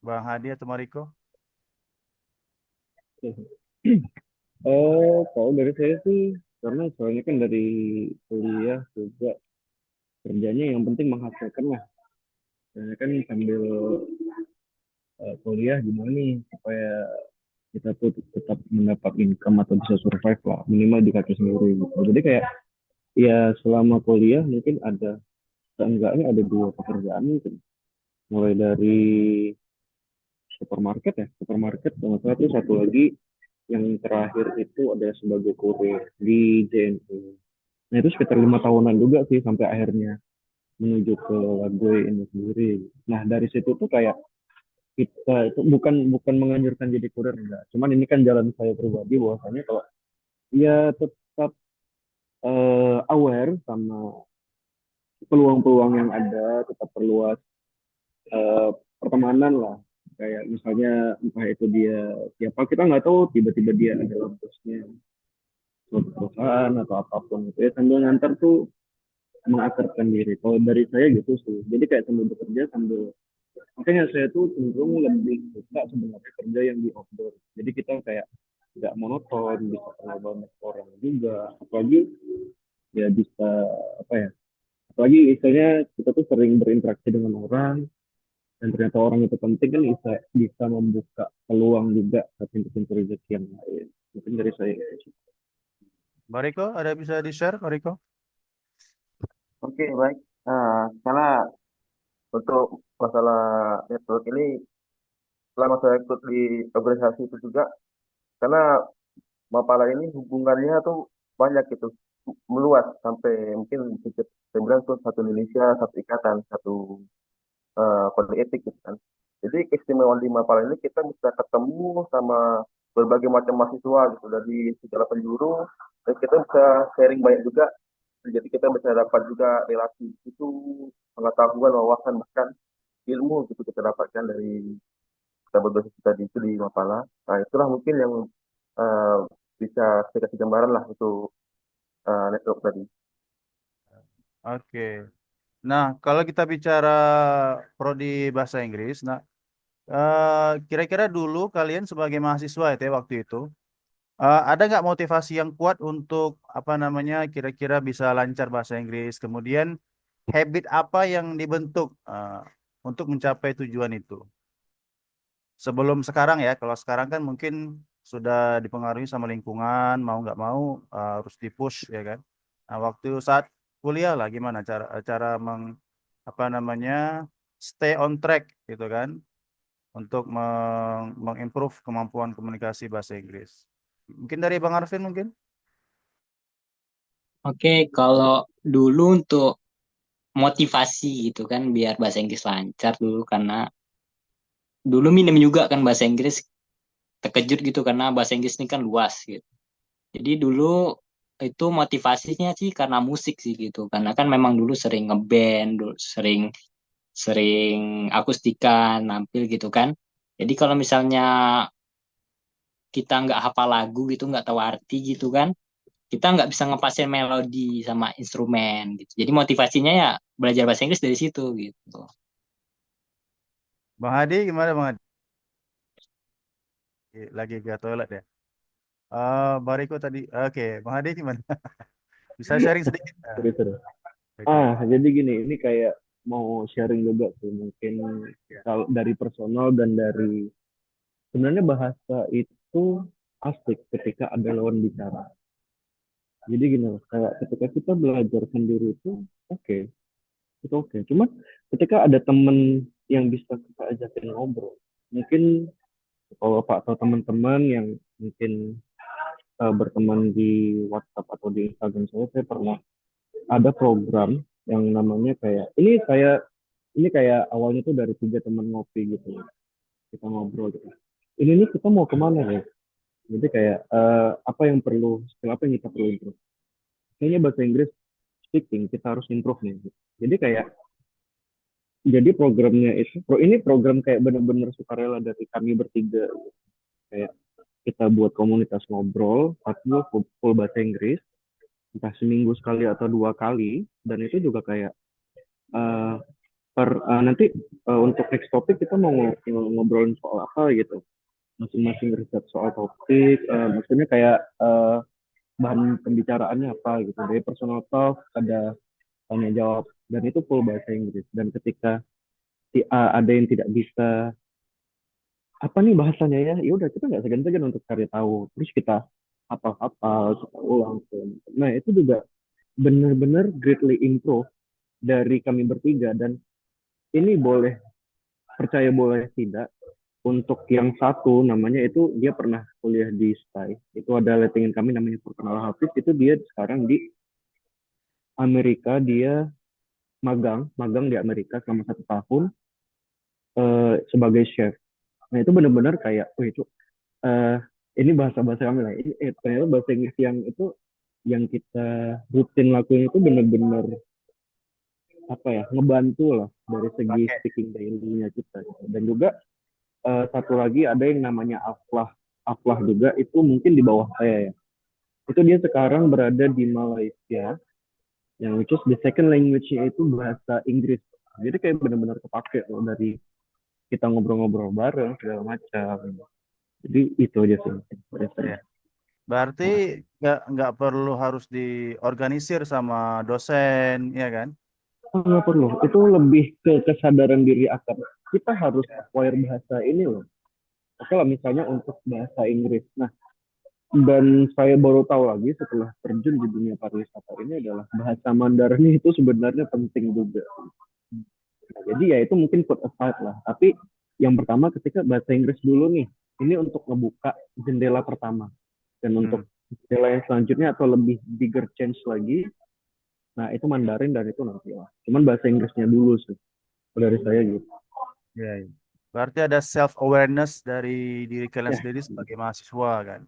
Bang Hadi atau Bang Riko? Kalau dari saya sih karena soalnya kan dari kuliah juga kerjanya yang penting menghasilkan lah. Soalnya kan sambil kuliah gimana nih supaya kita tuh tetap mendapat income atau bisa survive lah minimal di kaki sendiri gitu. Jadi kayak ya selama kuliah mungkin ada seenggaknya ada dua pekerjaan mungkin mulai dari supermarket sama satu lagi yang terakhir itu ada sebagai kurir di JNE. Nah itu sekitar 5 tahunan juga sih sampai akhirnya menuju ke Lagoy ini sendiri. Nah dari situ tuh kayak kita itu bukan bukan menganjurkan jadi kurir enggak. Cuman ini kan jalan saya pribadi bahwasanya kalau ya tetap aware sama peluang-peluang yang ada, tetap perluas pertemanan lah. Kayak misalnya entah itu dia siapa, kita nggak tahu tiba-tiba dia adalah bosnya suatu perusahaan atau apapun gitu ya, sambil ngantar tuh mengakrabkan diri. Kalau dari saya gitu sih. Jadi kayak sambil bekerja sambil, makanya saya tuh cenderung lebih suka sebenarnya kerja yang di outdoor. Jadi kita kayak nggak monoton, bisa kenal banyak orang juga. Apalagi ya bisa apa ya? Apalagi misalnya kita tuh sering berinteraksi dengan orang dan ternyata orang itu penting kan bisa bisa membuka peluang juga ke pintu-pintu rezeki yang lain. Mungkin dari saya gitu sih. Mbak Riko, ada bisa di-share, Mbak Riko? Oke, baik. Karena untuk masalah network ini, selama saya ikut di organisasi itu juga, karena Mapala ini hubungannya tuh banyak gitu, meluas sampai mungkin bisa saya bilang tuh satu Indonesia, satu ikatan, satu kode etik gitu kan. Jadi keistimewaan di Mapala ini kita bisa ketemu sama berbagai macam mahasiswa gitu dari segala penjuru, dan kita bisa sharing banyak juga. Jadi kita bisa dapat juga relasi itu, pengetahuan, wawasan, bahkan ilmu gitu kita dapatkan dari kita berbasis tadi itu di Mapala. Nah, itulah mungkin yang eh, bisa saya kasih gambaran lah untuk network tadi. Oke. Nah, kalau kita bicara prodi bahasa Inggris, nah kira-kira dulu kalian sebagai mahasiswa itu ya waktu itu, ada nggak motivasi yang kuat untuk apa namanya kira-kira bisa lancar bahasa Inggris? Kemudian habit apa yang dibentuk untuk mencapai tujuan itu? Sebelum sekarang ya, kalau sekarang kan mungkin sudah dipengaruhi sama lingkungan, mau nggak mau harus dipush ya kan. Nah, waktu saat kuliah lah gimana cara cara apa namanya stay on track gitu kan untuk mengimprove kemampuan komunikasi bahasa Inggris. Mungkin dari Bang Arvin mungkin? Oke, kalau dulu untuk motivasi gitu kan biar bahasa Inggris lancar dulu karena dulu minim juga kan bahasa Inggris, terkejut gitu karena bahasa Inggris ini kan luas gitu. Jadi dulu itu motivasinya sih karena musik sih gitu. Karena kan memang dulu sering ngeband, dulu sering sering akustikan, nampil gitu kan. Jadi kalau misalnya kita nggak hafal lagu gitu, nggak tahu arti gitu kan, kita nggak bisa ngepasin melodi sama instrumen gitu. Jadi motivasinya ya belajar bahasa Inggris dari situ gitu. Bang Hadi gimana Bang Hadi? Lagi ke toilet ya? Bang Riko tadi. Oke, Bang Hadi gimana? Bisa sharing sedikit? Seru-seru. Oke. Jadi gini, ini kayak mau sharing juga sih, mungkin kalau dari personal dan dari sebenarnya bahasa itu asik ketika ada lawan bicara. Jadi gini loh, kayak ketika kita belajar sendiri itu oke, itu oke. Cuma ketika ada temen yang bisa kita ajakin ngobrol, mungkin kalau Pak atau teman-teman yang mungkin berteman di WhatsApp atau di Instagram saya pernah ada program yang namanya kayak ini kayak awalnya tuh dari 3 teman ngopi gitu, kita ngobrol gitu. Ini nih kita mau kemana ya? Jadi kayak apa yang perlu, skill apa yang kita perlu improve? Kayaknya bahasa Inggris speaking kita harus improve nih. Jadi kayak jadi programnya itu ini program kayak benar-benar sukarela dari kami bertiga gitu. Kayak kita buat komunitas ngobrol, tapi full bahasa Inggris, entah seminggu sekali atau 2 kali, dan itu juga kayak eh, nanti untuk next topik kita mau ngobrolin soal apa gitu, masing-masing riset soal topik, maksudnya kayak bahan pembicaraannya apa gitu, dari personal talk ada tanya jawab, dan itu full bahasa Inggris. Dan ketika si A ada yang tidak bisa apa nih bahasanya ya udah kita nggak segan-segan untuk cari tahu, terus kita hafal-hafal, kita ulang. Nah itu juga benar-benar greatly improve dari kami bertiga. Dan ini boleh percaya boleh tidak, untuk yang satu namanya itu dia pernah kuliah di STAI, itu ada lettingan kami namanya Purnawala Hafiz, itu dia sekarang di Amerika, dia magang magang di Amerika selama 1 tahun sebagai chef. Nah itu benar-benar kayak, oh itu ini bahasa-bahasa kami lah. Ini ternyata bahasa Inggris yang itu yang kita rutin lakuin itu bener-bener apa ya, ngebantu lah dari segi Pakai. speaking daily-nya kita gitu. Dan juga satu lagi ada yang namanya Aflah. Aflah juga itu mungkin di bawah saya ya. Itu dia sekarang berada di Malaysia, yang which is the second language-nya itu bahasa Inggris. Jadi kayak benar-benar kepake loh dari kita ngobrol-ngobrol bareng segala macam. Jadi itu aja sih dari saya. Ya. Berarti nggak perlu harus diorganisir sama dosen, ya kan? Nggak perlu. Itu lebih ke kesadaran diri akan kita harus acquire bahasa ini loh. Oke lah, misalnya untuk bahasa Inggris. Nah, dan saya baru tahu lagi setelah terjun di dunia pariwisata ini adalah bahasa Mandarin itu sebenarnya penting juga. Nah, jadi ya itu mungkin put aside lah. Tapi yang pertama ketika bahasa Inggris dulu nih, ini untuk ngebuka jendela pertama. Dan untuk jendela yang selanjutnya atau lebih bigger change lagi, nah itu Mandarin dan itu nanti lah. Cuman bahasa Inggrisnya dulu sih. Dari saya gitu. Ya, ya. Berarti ada self awareness dari diri kalian Ya, sendiri sebagai mahasiswa kan.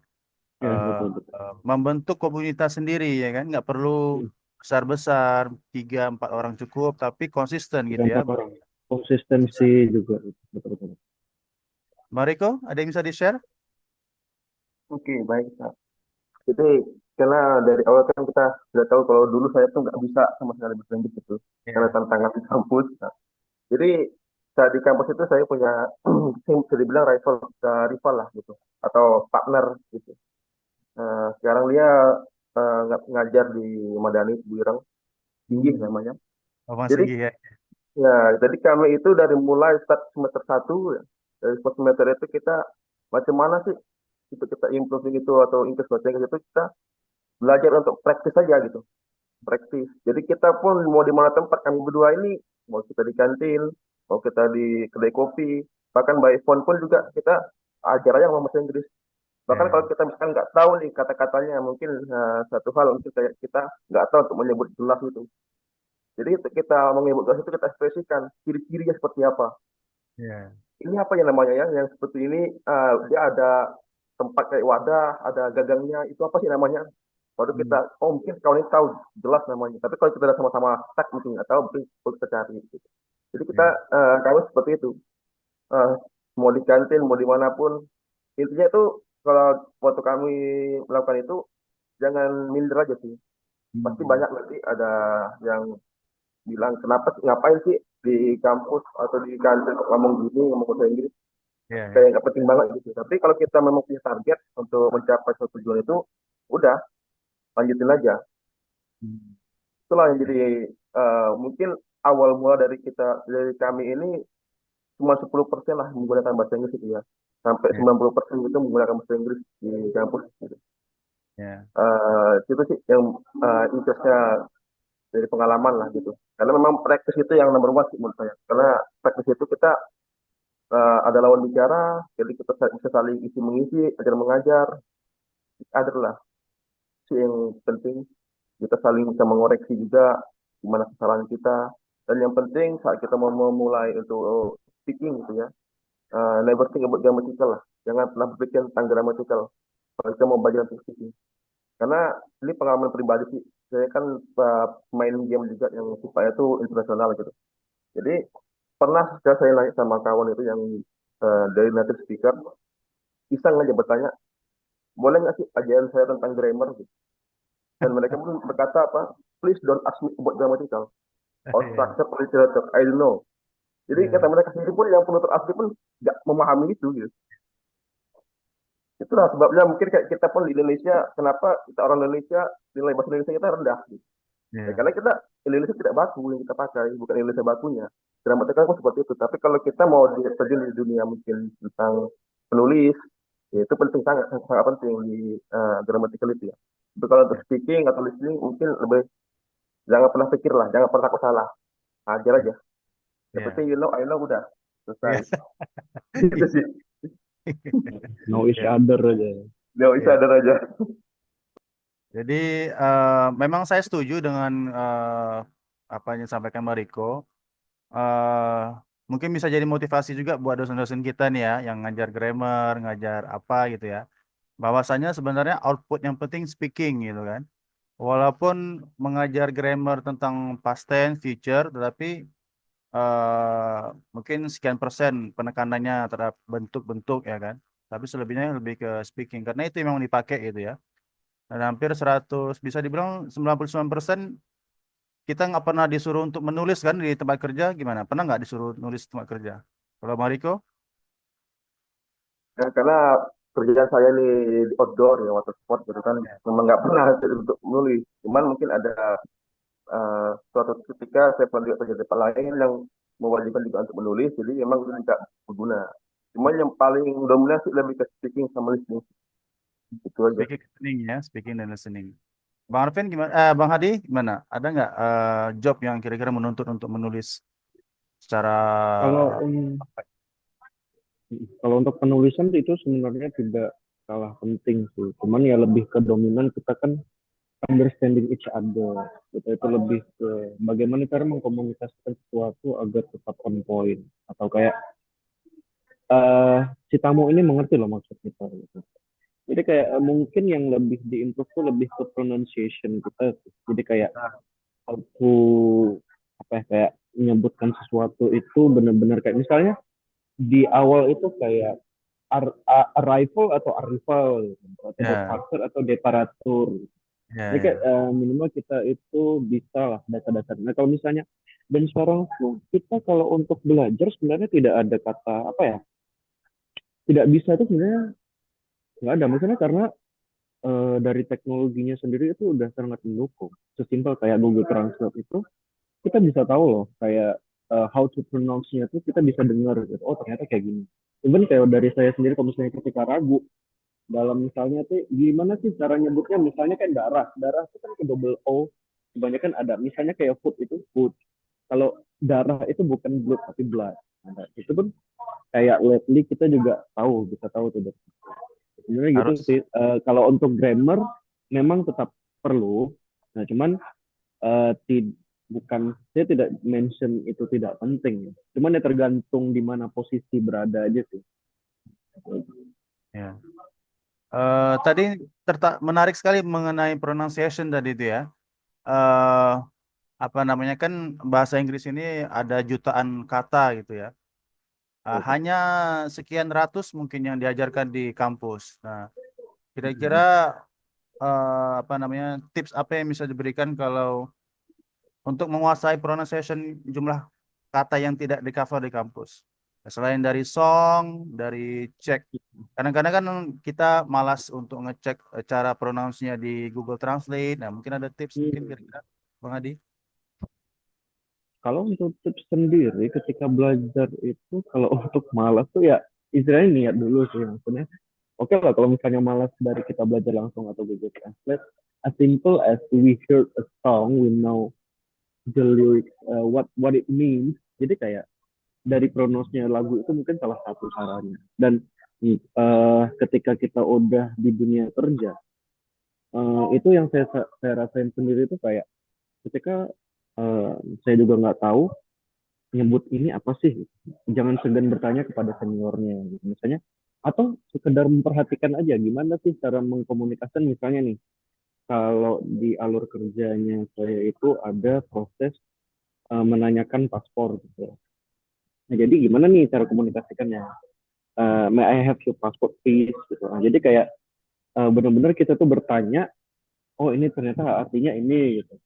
ya Eh, betul betul. Membentuk komunitas sendiri ya kan, nggak perlu besar-besar, 3-4 orang cukup, tapi konsisten gitu ya. 3-4 orang. Konsistensi juga. Betul betul. Mariko, ada yang bisa di-share? Oke, baik, Kak. Jadi, karena dari awal kan kita sudah tahu kalau dulu saya tuh nggak bisa sama sekali bahasa Inggris gitu. Karena Ya. tantangan di kampus. Nah, jadi, saat di kampus itu saya punya, bisa dibilang rival lah gitu. Atau partner gitu. Sekarang dia ngajar di Madani, Buirang, tinggi namanya. Abang Jadi, Sigi ya. jadi kami itu dari mulai start semester 1, ya, dari first semester itu kita macam mana sih itu kita improve gitu atau increase bahasa Inggris itu kita belajar untuk praktis saja gitu, praktis. Jadi kita pun mau di mana tempat kami berdua ini, mau kita di kantin, mau kita di kedai kopi, bahkan by phone pun juga kita ajar aja ngomong bahasa Inggris. Bahkan Ya. kalau kita misalkan nggak tahu nih kata-katanya, mungkin satu hal untuk kayak kita nggak tahu untuk menyebut jelas itu. Jadi itu kita menyebut jelas itu kita ekspresikan ciri-cirinya seperti apa. Ya. Ini apa ya namanya ya, yang seperti ini dia ada tempat kayak wadah, ada gagangnya, itu apa sih namanya? Baru kita, oh mungkin kawan ini tahu jelas namanya. Tapi kalau kita udah sama-sama stuck mungkin nggak tahu, mungkin perlu kita cari. Gitu. Jadi kita, Ya. kami seperti itu. Eh, mau di kantin, mau dimanapun, intinya itu kalau waktu kami melakukan itu, jangan minder aja sih. Pasti banyak nanti ada yang bilang, kenapa sih, ngapain sih di kampus atau di kantin kok ngomong gini, ngomong bahasa Inggris, Ya. kayak nggak penting banget gitu. Tapi kalau kita memang punya target untuk mencapai suatu tujuan itu, udah lanjutin aja. Itulah yang jadi mungkin awal mula dari kami ini cuma 10% lah menggunakan bahasa Inggris itu ya. Sampai Ya. 90% itu menggunakan bahasa Inggris di kampus gitu. Ya. Itu sih yang interestnya dari pengalaman lah gitu. Karena memang praktis itu yang nomor one sih menurut saya. Karena praktis itu kita ada lawan bicara, jadi kita bisa saling isi mengisi, ajar mengajar, adalah sih yang penting. Kita saling bisa mengoreksi juga di mana kesalahan kita. Dan yang penting saat kita mau memulai untuk speaking gitu ya, never think about grammatical lah. Jangan pernah berpikir tentang grammatical kalau kita mau belajar untuk speaking. Karena ini pengalaman pribadi sih. Saya kan main game juga yang sifatnya itu internasional gitu. Jadi pernah saya nanya sama kawan itu yang dari native speaker, iseng aja bertanya, boleh nggak sih ajarin saya tentang grammar gitu. Dan mereka pun berkata apa, please don't ask me about grammatical or structure or literature, I don't know. Jadi kata mereka sendiri pun yang penutur asli pun nggak memahami itu gitu. Itulah sebabnya mungkin kayak kita pun di Indonesia, kenapa kita orang Indonesia nilai bahasa Indonesia kita rendah gitu. Ya, karena kita Indonesia tidak baku yang kita pakai, bukan Indonesia bakunya. Gramatikal pun seperti itu. Tapi kalau kita mau terjun di dunia mungkin tentang penulis, ya itu penting, sangat sangat penting di gramatikal itu ya. Tapi kalau untuk speaking atau listening mungkin lebih jangan pernah pikir lah, jangan pernah takut salah, ajar aja. Yang penting you know, I know, udah selesai. Itu sih. No each other aja. No each other aja. Jadi memang saya setuju dengan apa yang disampaikan Mbak Riko. Mungkin bisa jadi motivasi juga buat dosen-dosen kita nih ya, yang ngajar grammar, ngajar apa gitu ya. Bahwasanya sebenarnya output yang penting speaking gitu kan. walaupun mengajar grammar tentang past tense, future, tetapi mungkin sekian persen penekanannya terhadap bentuk-bentuk ya kan. Tapi selebihnya lebih ke speaking karena itu memang dipakai gitu ya. Dan hampir 100 bisa dibilang 99% kita nggak pernah disuruh untuk menulis kan di tempat kerja gimana? Pernah nggak disuruh nulis di tempat kerja? Kalau Mariko? Ya, karena kerjaan saya ini di outdoor ya, water sport gitu kan, Ya. memang nggak pernah untuk menulis. Cuman mungkin ada suatu ketika saya pernah lihat kerja tempat lain yang mewajibkan juga untuk menulis, jadi memang itu juga berguna. Cuman yang paling dominan sih lebih ke speaking sama listening, itu aja. Speaking listening ya, speaking dan listening. Bang Arvin gimana? Bang Hadi gimana? Ada nggak job yang kira-kira menuntut untuk menulis secara Kalau kalau untuk penulisan itu sebenarnya tidak kalah penting sih. Cuman ya lebih ke dominan kita kan understanding each other. Kita itu lebih ke bagaimana cara mengkomunikasikan sesuatu agar tetap on point. Atau kayak si tamu ini mengerti loh maksud kita gitu. Jadi kayak mungkin yang lebih diimprove tuh lebih ke pronunciation kita. Jadi kayak how to apa ya, kayak menyebutkan sesuatu itu benar-benar kayak misalnya di awal itu kayak arrival atau arrival atau ya, departure atau deparatur. ya, Jadi kayak ya. minimal kita itu bisa lah dasar-dasar. Nah kalau misalnya dan sekarang tuh kita kalau untuk belajar sebenarnya tidak ada kata apa ya, tidak bisa itu sebenarnya nggak ada. Maksudnya karena dari teknologinya sendiri itu udah sangat mendukung. Sesimpel kayak Google Translate itu kita bisa tahu loh kayak how to pronounce-nya tuh kita bisa dengar gitu. Oh ternyata kayak gini. Even kayak dari saya sendiri kalau misalnya ketika ragu dalam misalnya tuh gimana sih cara nyebutnya misalnya kan darah itu kan ke double O kebanyakan ada misalnya kayak food itu food kalau darah itu bukan blood tapi blood nah, itu pun kayak lately kita juga tahu bisa tahu tuh Dok. Sebenarnya gitu Harus sih. Kalau untuk grammar memang tetap perlu nah cuman bukan saya tidak mention itu tidak penting ya. Cuman ya tergantung di mana posisi berada aja sih. ya. Tadi menarik sekali mengenai pronunciation tadi itu ya. eh Apa namanya kan bahasa Inggris ini ada jutaan kata gitu ya. Hanya sekian ratus mungkin yang diajarkan di kampus. Nah, kira-kira apa namanya tips apa yang bisa diberikan kalau untuk menguasai pronunciation jumlah kata yang tidak di cover di kampus. Selain dari song, dari cek. Kadang-kadang kan kita malas untuk ngecek cara pronounce-nya di Google Translate. Nah, mungkin ada tips mungkin kira-kira Bang Adi. Kalau untuk tips sendiri ketika belajar itu kalau untuk malas tuh ya istilahnya niat dulu sih maksudnya. Oke lah kalau misalnya malas dari kita belajar langsung atau Google Translate, as simple as we heard a song, we know the lyrics, what it means. Jadi kayak dari pronounce-nya lagu itu mungkin salah satu caranya. Dan ketika kita udah di dunia kerja, itu yang saya rasain sendiri itu kayak ketika saya juga nggak tahu nyebut ini apa sih jangan segan bertanya kepada seniornya gitu. Misalnya atau sekedar memperhatikan aja gimana sih cara mengkomunikasikan misalnya nih kalau di alur kerjanya saya itu ada proses menanyakan paspor gitu. Nah, jadi gimana nih cara komunikasikannya? May I have your passport please gitu. Nah, jadi kayak benar-benar kita tuh bertanya, oh ini ternyata artinya ini gitu.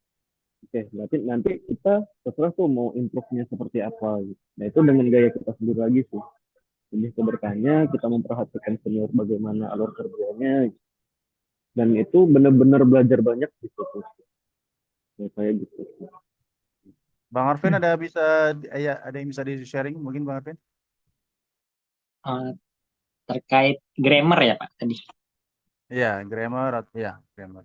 Oke, berarti nanti kita terserah tuh mau improve-nya seperti apa gitu. Nah, itu dengan gaya kita sendiri lagi sih. Lebih ke bertanya, kita memperhatikan senior bagaimana alur kerjanya. Gitu. Dan itu benar-benar belajar banyak gitu. Ya, kayak gitu. Bang Arvin ada yang bisa di-sharing mungkin Bang Arvin? Eh, terkait grammar ya Pak tadi. Iya, grammar, ya, grammar.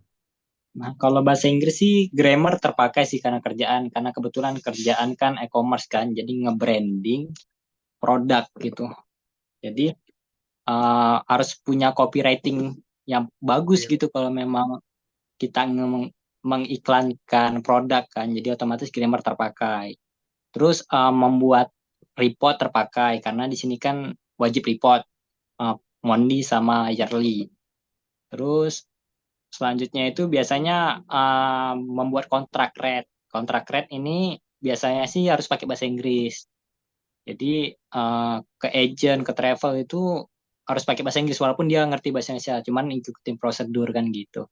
Nah, kalau bahasa Inggris sih grammar terpakai sih karena kebetulan kerjaan kan e-commerce kan, jadi nge-branding produk gitu. Jadi harus punya copywriting yang bagus gitu kalau memang kita mengiklankan produk kan, jadi otomatis grammar terpakai. Terus membuat report terpakai karena di sini kan wajib report monthly sama yearly. Terus Selanjutnya itu biasanya membuat kontrak rate. Kontrak rate ini biasanya sih harus pakai bahasa Inggris. Jadi ke agent, ke travel itu harus pakai bahasa Inggris walaupun dia ngerti bahasa Indonesia, cuman ikutin prosedur kan gitu.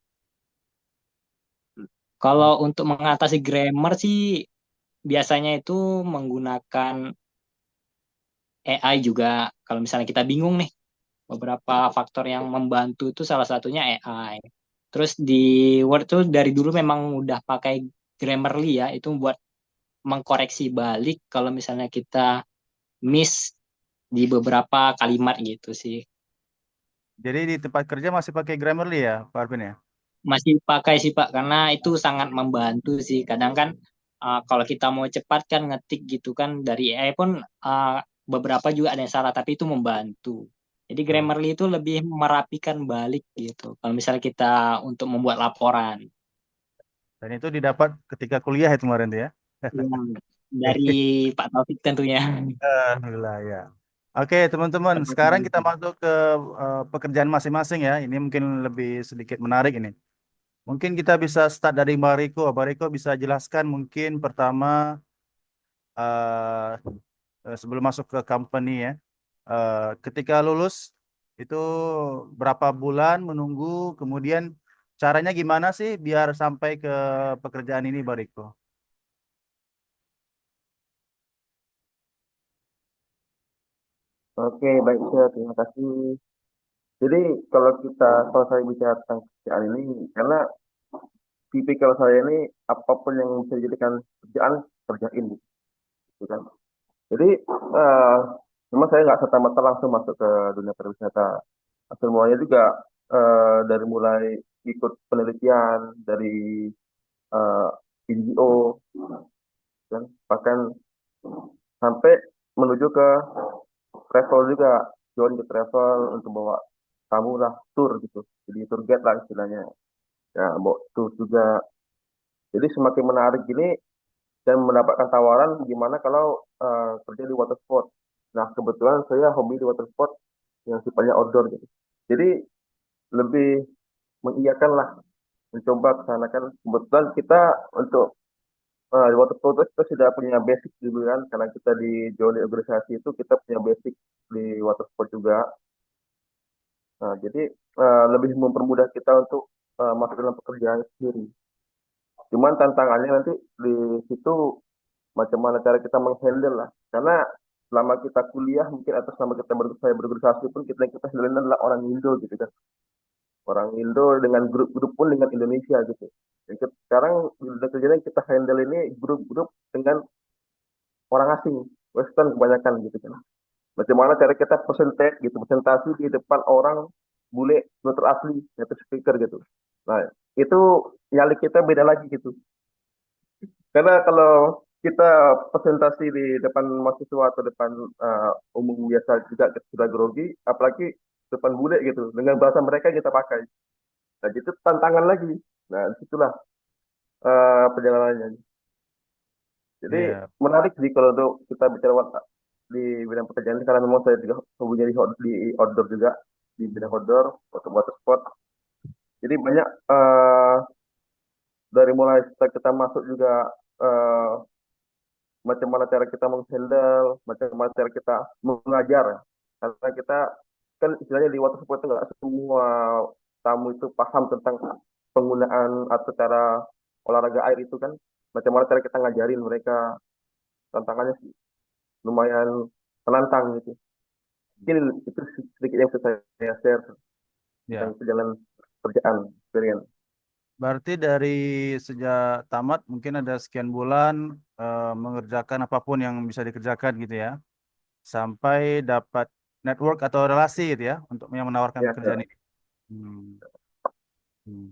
Kalau untuk mengatasi grammar sih biasanya itu menggunakan AI juga. Kalau misalnya kita bingung nih, beberapa faktor yang membantu itu salah satunya AI. Terus di Word tuh dari dulu memang udah pakai Grammarly ya, itu buat mengkoreksi balik kalau misalnya kita miss di beberapa kalimat gitu sih. Jadi di tempat kerja masih pakai Grammarly ya, Pak Arvin ya? Masih pakai sih Pak, karena itu sangat membantu sih. Kadang kan kalau kita mau cepat kan ngetik gitu kan dari AI pun uh, beberapa juga ada yang salah, tapi itu membantu. Jadi Hmm. Grammarly itu lebih merapikan balik gitu. Kalau misalnya kita untuk membuat laporan. Dan itu didapat ketika kuliah itu kemarin tuh ya. Yang dari Pak Taufik tentunya. Alhamdulillah ya. Oke, teman-teman, sekarang kita masuk ke pekerjaan masing-masing ya. Ini mungkin lebih sedikit menarik ini. Mungkin kita bisa start dari Mbak Riko. Mbak Riko bisa jelaskan mungkin pertama eh, sebelum masuk ke company ya. Ketika lulus itu berapa bulan menunggu, kemudian caranya gimana sih biar sampai ke pekerjaan ini, Mbak Riko? Oke, baik Syah, terima kasih. Jadi kalau saya bicara tentang kerjaan ini, karena tipikal saya ini apapun yang bisa dijadikan kerjaan, kerjain gitu kan. Jadi eh memang saya nggak serta-merta langsung masuk ke dunia pariwisata. Semuanya juga dari mulai ikut penelitian dari eh, NGO, kan, bahkan sampai menuju ke travel juga, join ke travel untuk bawa tamu lah, tour gitu. Jadi tour guide lah istilahnya. Ya, bawa tour juga. Jadi semakin menarik gini dan mendapatkan tawaran gimana kalau kerja di water sport. Nah, kebetulan saya hobi di water sport yang sifatnya outdoor gitu. Jadi lebih mengiyakan lah mencoba ke sana kan. Kebetulan kita untuk di water sport itu kita sudah punya basic dulu kan, karena kita di join di organisasi itu kita punya basic di water sport juga. Nah, jadi lebih mempermudah kita untuk masuk dalam pekerjaan sendiri. Cuman tantangannya nanti di situ macam mana cara kita menghandle lah. Karena selama kita kuliah mungkin atau selama saya berorganisasi pun kita handle adalah orang Indo gitu kan. Orang Indo dengan grup-grup pun dengan Indonesia gitu. Sekarang di dunia kerjanya kita handle ini grup-grup dengan orang asing, Western kebanyakan gitu kan. Bagaimana cara kita presentasi di depan orang bule, nutur asli, native speaker gitu. Nah, itu nyali kita beda lagi gitu. Karena kalau kita presentasi di depan mahasiswa atau depan umum biasa juga kita sudah grogi, apalagi depan bule gitu, dengan bahasa mereka kita pakai. Nah, itu tantangan lagi. Nah, disitulah perjalanannya. Jadi Iya. menarik sih kalau untuk kita bicara di bidang pekerjaan ini, karena memang saya juga hobinya di outdoor juga, di bidang outdoor, water sport. Jadi banyak dari mulai setelah kita masuk juga eh, macam mana cara kita menghandle, macam mana cara kita mengajar. Karena kita kan istilahnya di water sport itu nggak semua tamu itu paham tentang penggunaan atau cara olahraga air itu kan. Macam mana cara kita ngajarin mereka, tantangannya sih lumayan menantang gitu. Mungkin itu sedikit yang bisa saya share tentang Ya. perjalanan kerjaan experience. Berarti dari sejak tamat mungkin ada sekian bulan mengerjakan apapun yang bisa dikerjakan gitu ya, sampai dapat network atau relasi gitu ya untuk yang menawarkan Ya, pekerjaan ini. Hmm. Hmm.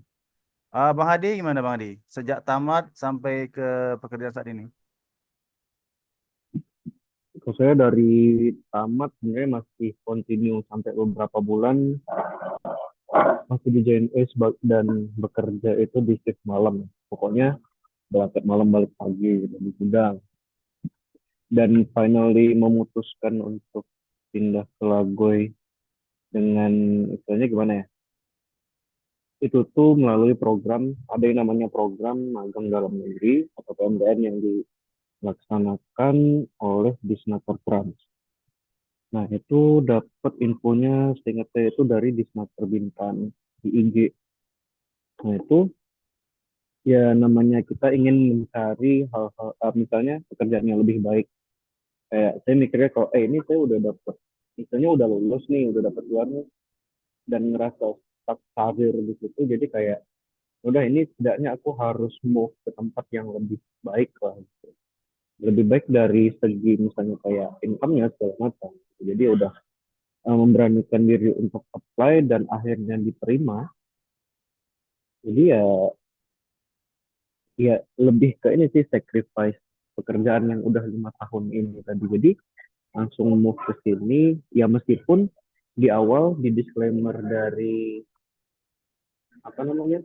Bang Hadi gimana Bang Hadi? Sejak tamat sampai ke pekerjaan saat ini? Kalau saya dari tamat sebenarnya masih continue sampai beberapa bulan masih di JNE dan bekerja itu di shift malam. Pokoknya berangkat malam balik pagi gitu, di gudang. Dan finally memutuskan untuk pindah ke Lagoy dengan istilahnya gimana ya? itu tuh melalui program, ada yang namanya program magang dalam negeri atau PMDN yang dilaksanakan oleh Disnaker Trans. Nah, itu dapat infonya seingat saya itu dari Disnaker Bintan di IG. Nah, itu ya namanya kita ingin mencari hal-hal, misalnya pekerjaan yang lebih baik. Kayak saya mikirnya kalau, ini saya udah dapat, misalnya udah lulus nih, udah dapat gelarnya, dan ngerasa stuck karir di situ, jadi kayak, udah ini setidaknya aku harus move ke tempat yang lebih baik lah. Gitu. Lebih baik dari segi misalnya kayak income-nya segala macam. Jadi udah memberanikan diri untuk apply dan akhirnya diterima. Jadi ya ya lebih ke ini sih sacrifice pekerjaan yang udah 5 tahun ini tadi. Jadi langsung move ke sini ya meskipun di awal di disclaimer dari apa namanya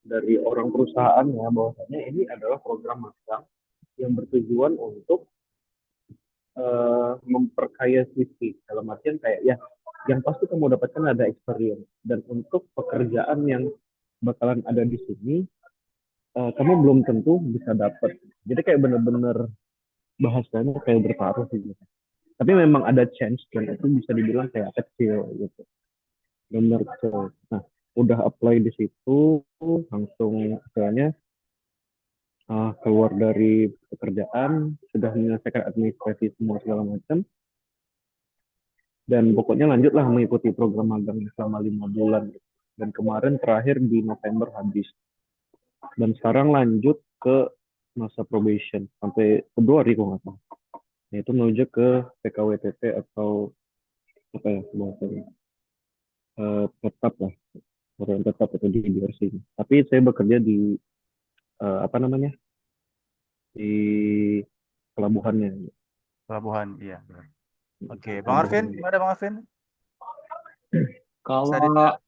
dari orang perusahaan ya bahwasanya ini adalah program magang yang bertujuan untuk memperkaya CV dalam artian kayak ya yang pasti kamu dapatkan ada experience dan untuk pekerjaan yang bakalan ada di sini kamu belum tentu bisa dapat. Jadi kayak bener-bener bahasanya kayak bertaruh gitu. Tapi memang ada chance dan itu bisa dibilang kayak kecil gitu. Bener kecil. Nah, udah apply di situ langsung istilahnya keluar dari pekerjaan, sudah menyelesaikan administrasi semua segala macam, dan pokoknya lanjutlah mengikuti program magang selama 5 bulan. Dan kemarin terakhir di November habis. Dan sekarang lanjut ke masa probation sampai Februari kalau nggak salah. Yaitu menuju ke PKWTT atau apa ya bahasanya tetap lah, orang tetap atau di DRC. Tapi saya bekerja di apa namanya di pelabuhannya. Pelabuhan, iya. Oke, Bang Arvin, gimana Bang Arvin? Kalau Bisa di-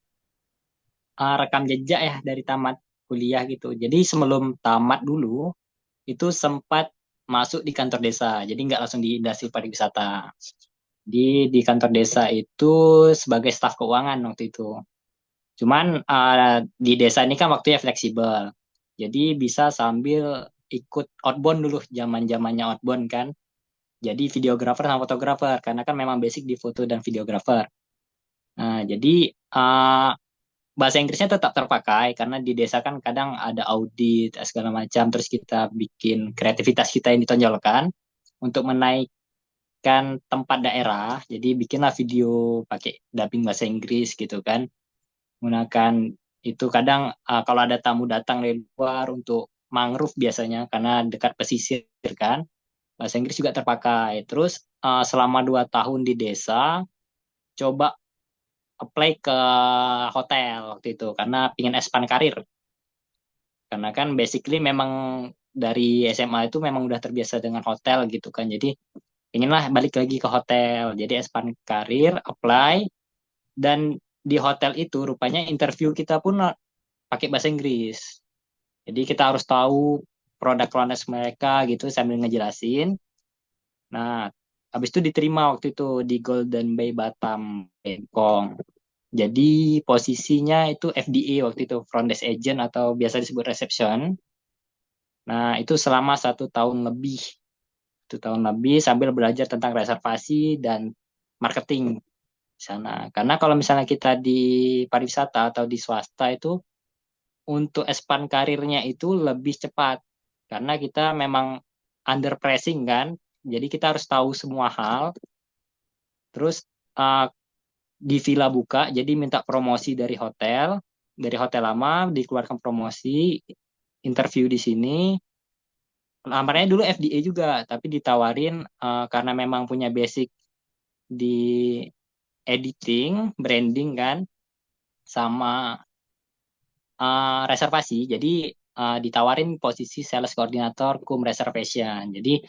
rekam jejak ya dari tamat kuliah gitu. Jadi sebelum tamat dulu itu sempat masuk di kantor desa. Jadi nggak langsung di industri pariwisata. Di kantor desa itu sebagai staf keuangan waktu itu. Cuman di desa ini kan waktunya fleksibel. Jadi bisa sambil ikut outbound dulu, zaman-zamannya outbound kan. Jadi videografer sama fotografer karena kan memang basic di foto dan videografer. Nah, jadi bahasa Inggrisnya tetap terpakai karena di desa kan kadang ada audit segala macam, terus kita bikin kreativitas kita yang ditonjolkan untuk menaikkan tempat daerah. Jadi bikinlah video pakai dubbing bahasa Inggris gitu kan. Menggunakan itu kadang kalau ada tamu datang dari luar untuk mangrove biasanya karena dekat pesisir kan, bahasa Inggris juga terpakai. Terus selama 2 tahun di desa coba apply ke hotel waktu itu karena pingin expand karir. Karena kan basically memang dari SMA itu memang udah terbiasa dengan hotel gitu kan. Jadi inginlah balik lagi ke hotel. Jadi expand karir, apply, dan di hotel itu rupanya interview kita pun pakai bahasa Inggris. Jadi kita harus tahu produk lunas mereka gitu sambil ngejelasin. Nah, habis itu diterima waktu itu di Golden Bay Batam, Bangkok. Jadi posisinya itu FDA waktu itu, front desk agent atau biasa disebut reception. Nah, itu selama 1 tahun lebih. 1 tahun lebih sambil belajar tentang reservasi dan marketing di sana. Karena kalau misalnya kita di pariwisata atau di swasta itu, untuk expand karirnya itu lebih cepat. Karena kita memang under pressing kan. Jadi kita harus tahu semua hal. Terus uh, di villa buka, jadi minta promosi dari hotel lama dikeluarkan promosi, interview di sini. Lamarnya dulu FDA juga, tapi ditawarin karena memang punya basic di editing, branding kan, sama reservasi. Jadi ditawarin posisi sales coordinator cum reservation. Jadi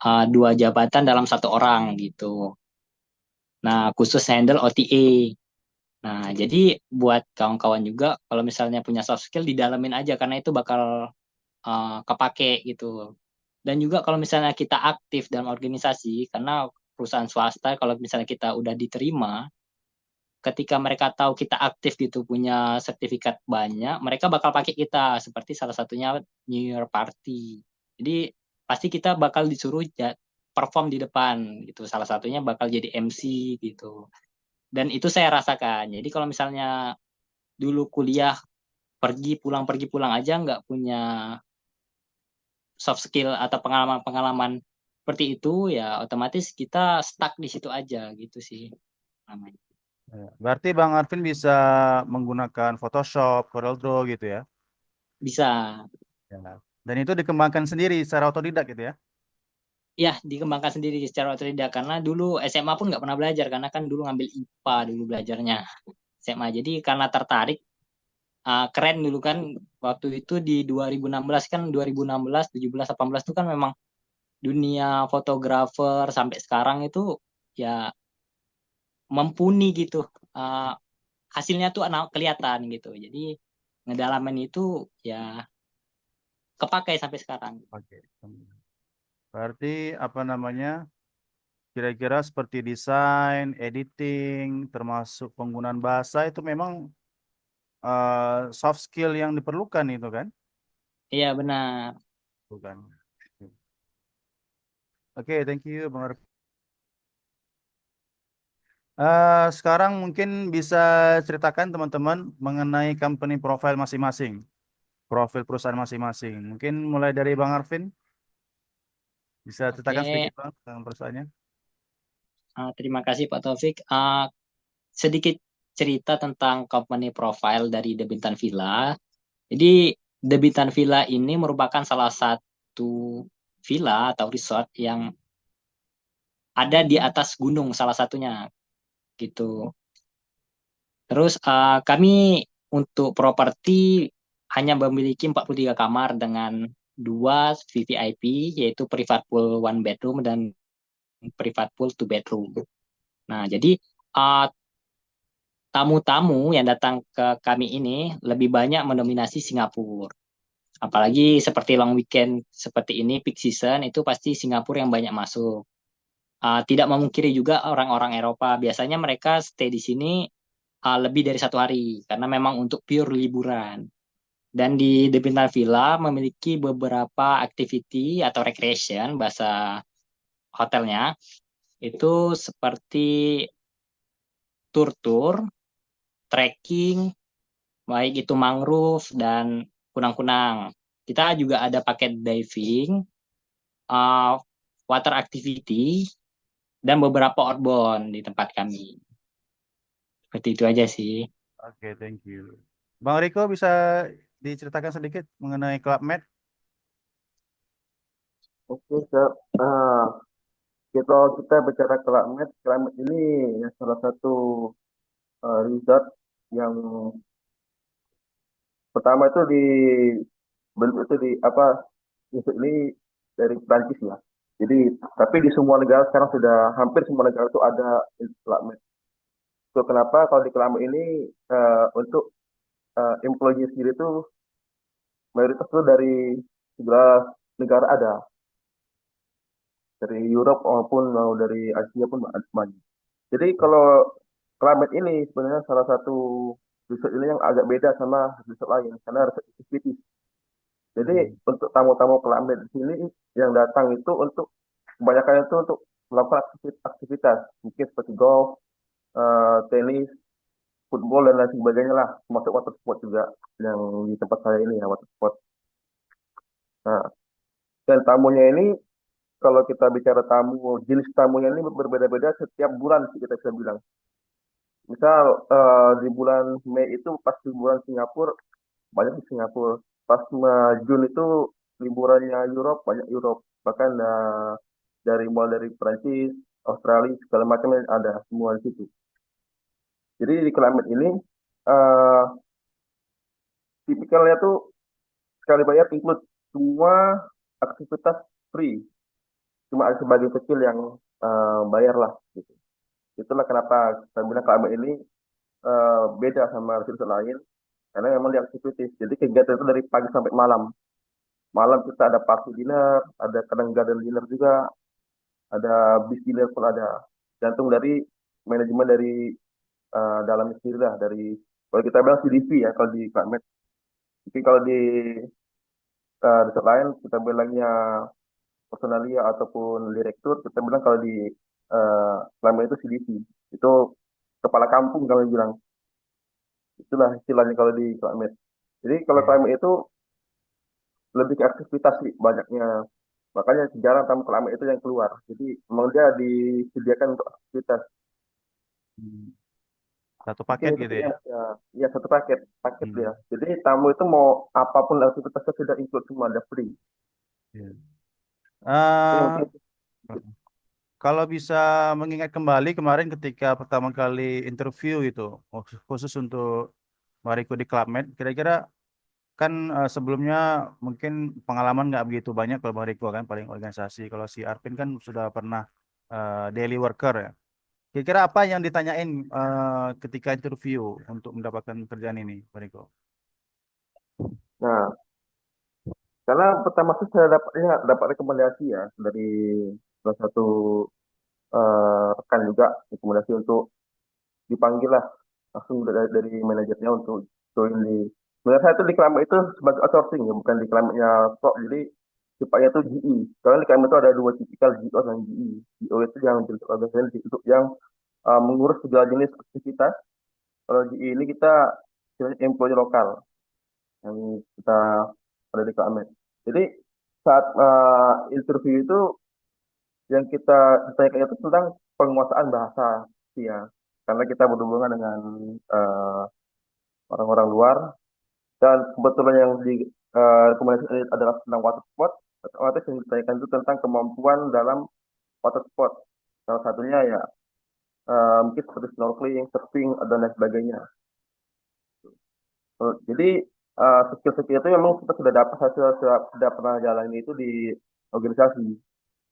2 jabatan dalam 1 orang gitu. Nah, khusus handle OTA. Nah, jadi buat kawan-kawan juga kalau misalnya punya soft skill didalamin aja karena itu bakal kepake gitu. Dan juga kalau misalnya kita aktif dalam organisasi karena perusahaan swasta kalau misalnya kita udah diterima ketika mereka tahu kita aktif gitu, punya sertifikat banyak, mereka bakal pakai kita. Seperti salah satunya New Year Party. Jadi pasti kita bakal disuruh perform di depan gitu. Salah satunya bakal jadi MC gitu. Dan itu saya rasakan. Jadi kalau misalnya dulu kuliah pergi pulang aja nggak punya soft skill atau pengalaman-pengalaman seperti itu, ya otomatis kita stuck di situ aja gitu sih namanya. Ya. Berarti Bang Arvin bisa menggunakan Photoshop, CorelDRAW gitu ya? Bisa. Ya. Dan itu dikembangkan sendiri secara otodidak gitu ya? Ya, dikembangkan sendiri secara otodidak karena dulu SMA pun nggak pernah belajar karena kan dulu ngambil IPA dulu belajarnya SMA. Jadi karena tertarik, keren dulu kan waktu itu di 2016 kan 2016, 17, 18 itu kan memang dunia fotografer sampai sekarang itu ya mumpuni gitu. Hasilnya tuh kelihatan gitu. Jadi ngedalamin itu ya kepakai sampai sekarang. Oke. Berarti apa namanya? Kira-kira seperti desain, editing, termasuk penggunaan bahasa itu memang soft skill yang diperlukan itu kan? Iya benar. Bukan. Oke, thank you Bang Arvin. Sekarang mungkin bisa ceritakan teman-teman mengenai company profile masing-masing, profil perusahaan masing-masing. Mungkin mulai dari Bang Arvin, bisa ceritakan Oke, sedikit Bang tentang perusahaannya. terima kasih Pak Taufik. Sedikit cerita tentang company profile dari The Bintan Villa. Jadi The Bintan Villa ini merupakan salah satu villa atau resort yang ada di atas gunung salah satunya gitu. Terus kami untuk properti hanya memiliki 43 kamar dengan 2 VVIP yaitu private pool 1 bedroom dan private pool 2 bedroom. Nah, jadi tamu-tamu yang datang ke kami ini lebih banyak mendominasi Singapura. Apalagi seperti long weekend seperti ini, peak season, itu pasti Singapura yang banyak masuk. Tidak memungkiri juga orang-orang Eropa. Biasanya mereka stay di sini lebih dari 1 hari, karena memang untuk pure liburan. Dan di The Bintan Villa memiliki beberapa activity atau recreation, bahasa hotelnya, itu seperti tur-tur, trekking, baik itu mangrove dan kunang-kunang. Kita juga ada paket diving, uh, water activity, dan beberapa outbound di tempat kami. Seperti itu aja sih. Oke, thank you. Bang Riko bisa diceritakan sedikit mengenai Club Med? Oke, Kak. Kalau kita bicara Keramat ini ya salah satu resort yang pertama itu bentuk itu di apa resort ini dari Prancis ya. Jadi tapi di semua negara sekarang sudah hampir semua negara itu ada Keramat. So, kenapa kalau di Keramat ini untuk employee sendiri itu mayoritas itu dari segala negara ada, dari Europe maupun dari Asia pun ada banyak. Jadi kalau Keramat ini sebenarnya salah satu resort ini yang agak beda sama resort lain karena resort activities. Jadi untuk tamu-tamu Keramat di sini yang datang itu untuk kebanyakan itu untuk melakukan aktivitas mungkin seperti golf, tenis, football dan lain sebagainya lah, termasuk water sport juga yang di tempat saya ini ya water sport. Nah, dan tamunya ini kalau kita bicara tamu, jenis tamunya ini berbeda-beda setiap bulan sih kita bisa bilang. Misal di bulan Mei itu pas liburan Singapura banyak di Singapura. Pas Jun itu liburannya Europe banyak Europe. Bahkan dari mulai dari Prancis, Australia segala macam ada semua di situ. Jadi di Keramat ini eh tipikalnya tuh sekali bayar include semua aktivitas free. Cuma ada sebagian kecil yang bayar lah gitu. Itulah kenapa saya bilang Keramat ini beda sama resort lain karena memang di aktivitas. Jadi kegiatan itu dari pagi sampai malam. Malam kita ada party dinner, ada kadang garden dinner juga, ada beach dinner pun ada. Gantung dari manajemen dari dalamnya sendiri lah dari kalau kita bilang CDV ya kalau di Climate. Tapi kalau di tempat lain kita bilangnya personalia ataupun direktur, kita bilang kalau di Climate itu CDV. Itu kepala kampung kami bilang. Itulah istilahnya kalau di Climate. Jadi kalau Oke. Climate itu lebih ke aktivitas sih banyaknya. Makanya jarang tamu Climate itu yang keluar. Jadi memang dia disediakan untuk aktivitas. Hmm. Satu Mungkin paket itu gitu sih ya. ya satu paket dia. Hmm. Jadi tamu itu mau apapun aktivitasnya sudah include semua ada free. Iya. Ini Eh, mungkin kalau bisa mengingat kembali kemarin ketika pertama kali interview itu, khusus untuk Mariko di Clubmed, kira-kira kan sebelumnya mungkin pengalaman nggak begitu banyak kalau Mariko kan paling organisasi. Kalau si Arvin kan sudah pernah daily worker ya. Kira-kira apa yang ditanyain ketika interview untuk mendapatkan pekerjaan ini, Mariko? nah karena pertama sih saya dapat rekomendasi ya dari salah satu rekan juga rekomendasi untuk dipanggil lah langsung dari manajernya untuk join di sebenarnya saya itu di Keramat itu sebagai outsourcing ya bukan di Keramatnya kok jadi sifatnya itu GE karena di Keramat itu ada dua tipikal GO dan GE. GO itu yang bentuk organisasi untuk yang mengurus segala jenis aktivitas. Kalau GE ini kita istilahnya employee lokal yang kita ada di Keramat. Jadi saat interview itu yang kita ditanyakan itu tentang penguasaan bahasa ya karena kita berhubungan dengan eh, orang-orang luar dan kebetulan yang di rekomendasi ini adalah tentang water sport. Otomatis yang ditanyakan itu tentang kemampuan dalam water sport. Salah satunya ya mungkin seperti snorkeling, surfing, dan lain sebagainya. Jadi skill-skill itu memang kita sudah dapat hasil sudah pernah jalan itu di organisasi.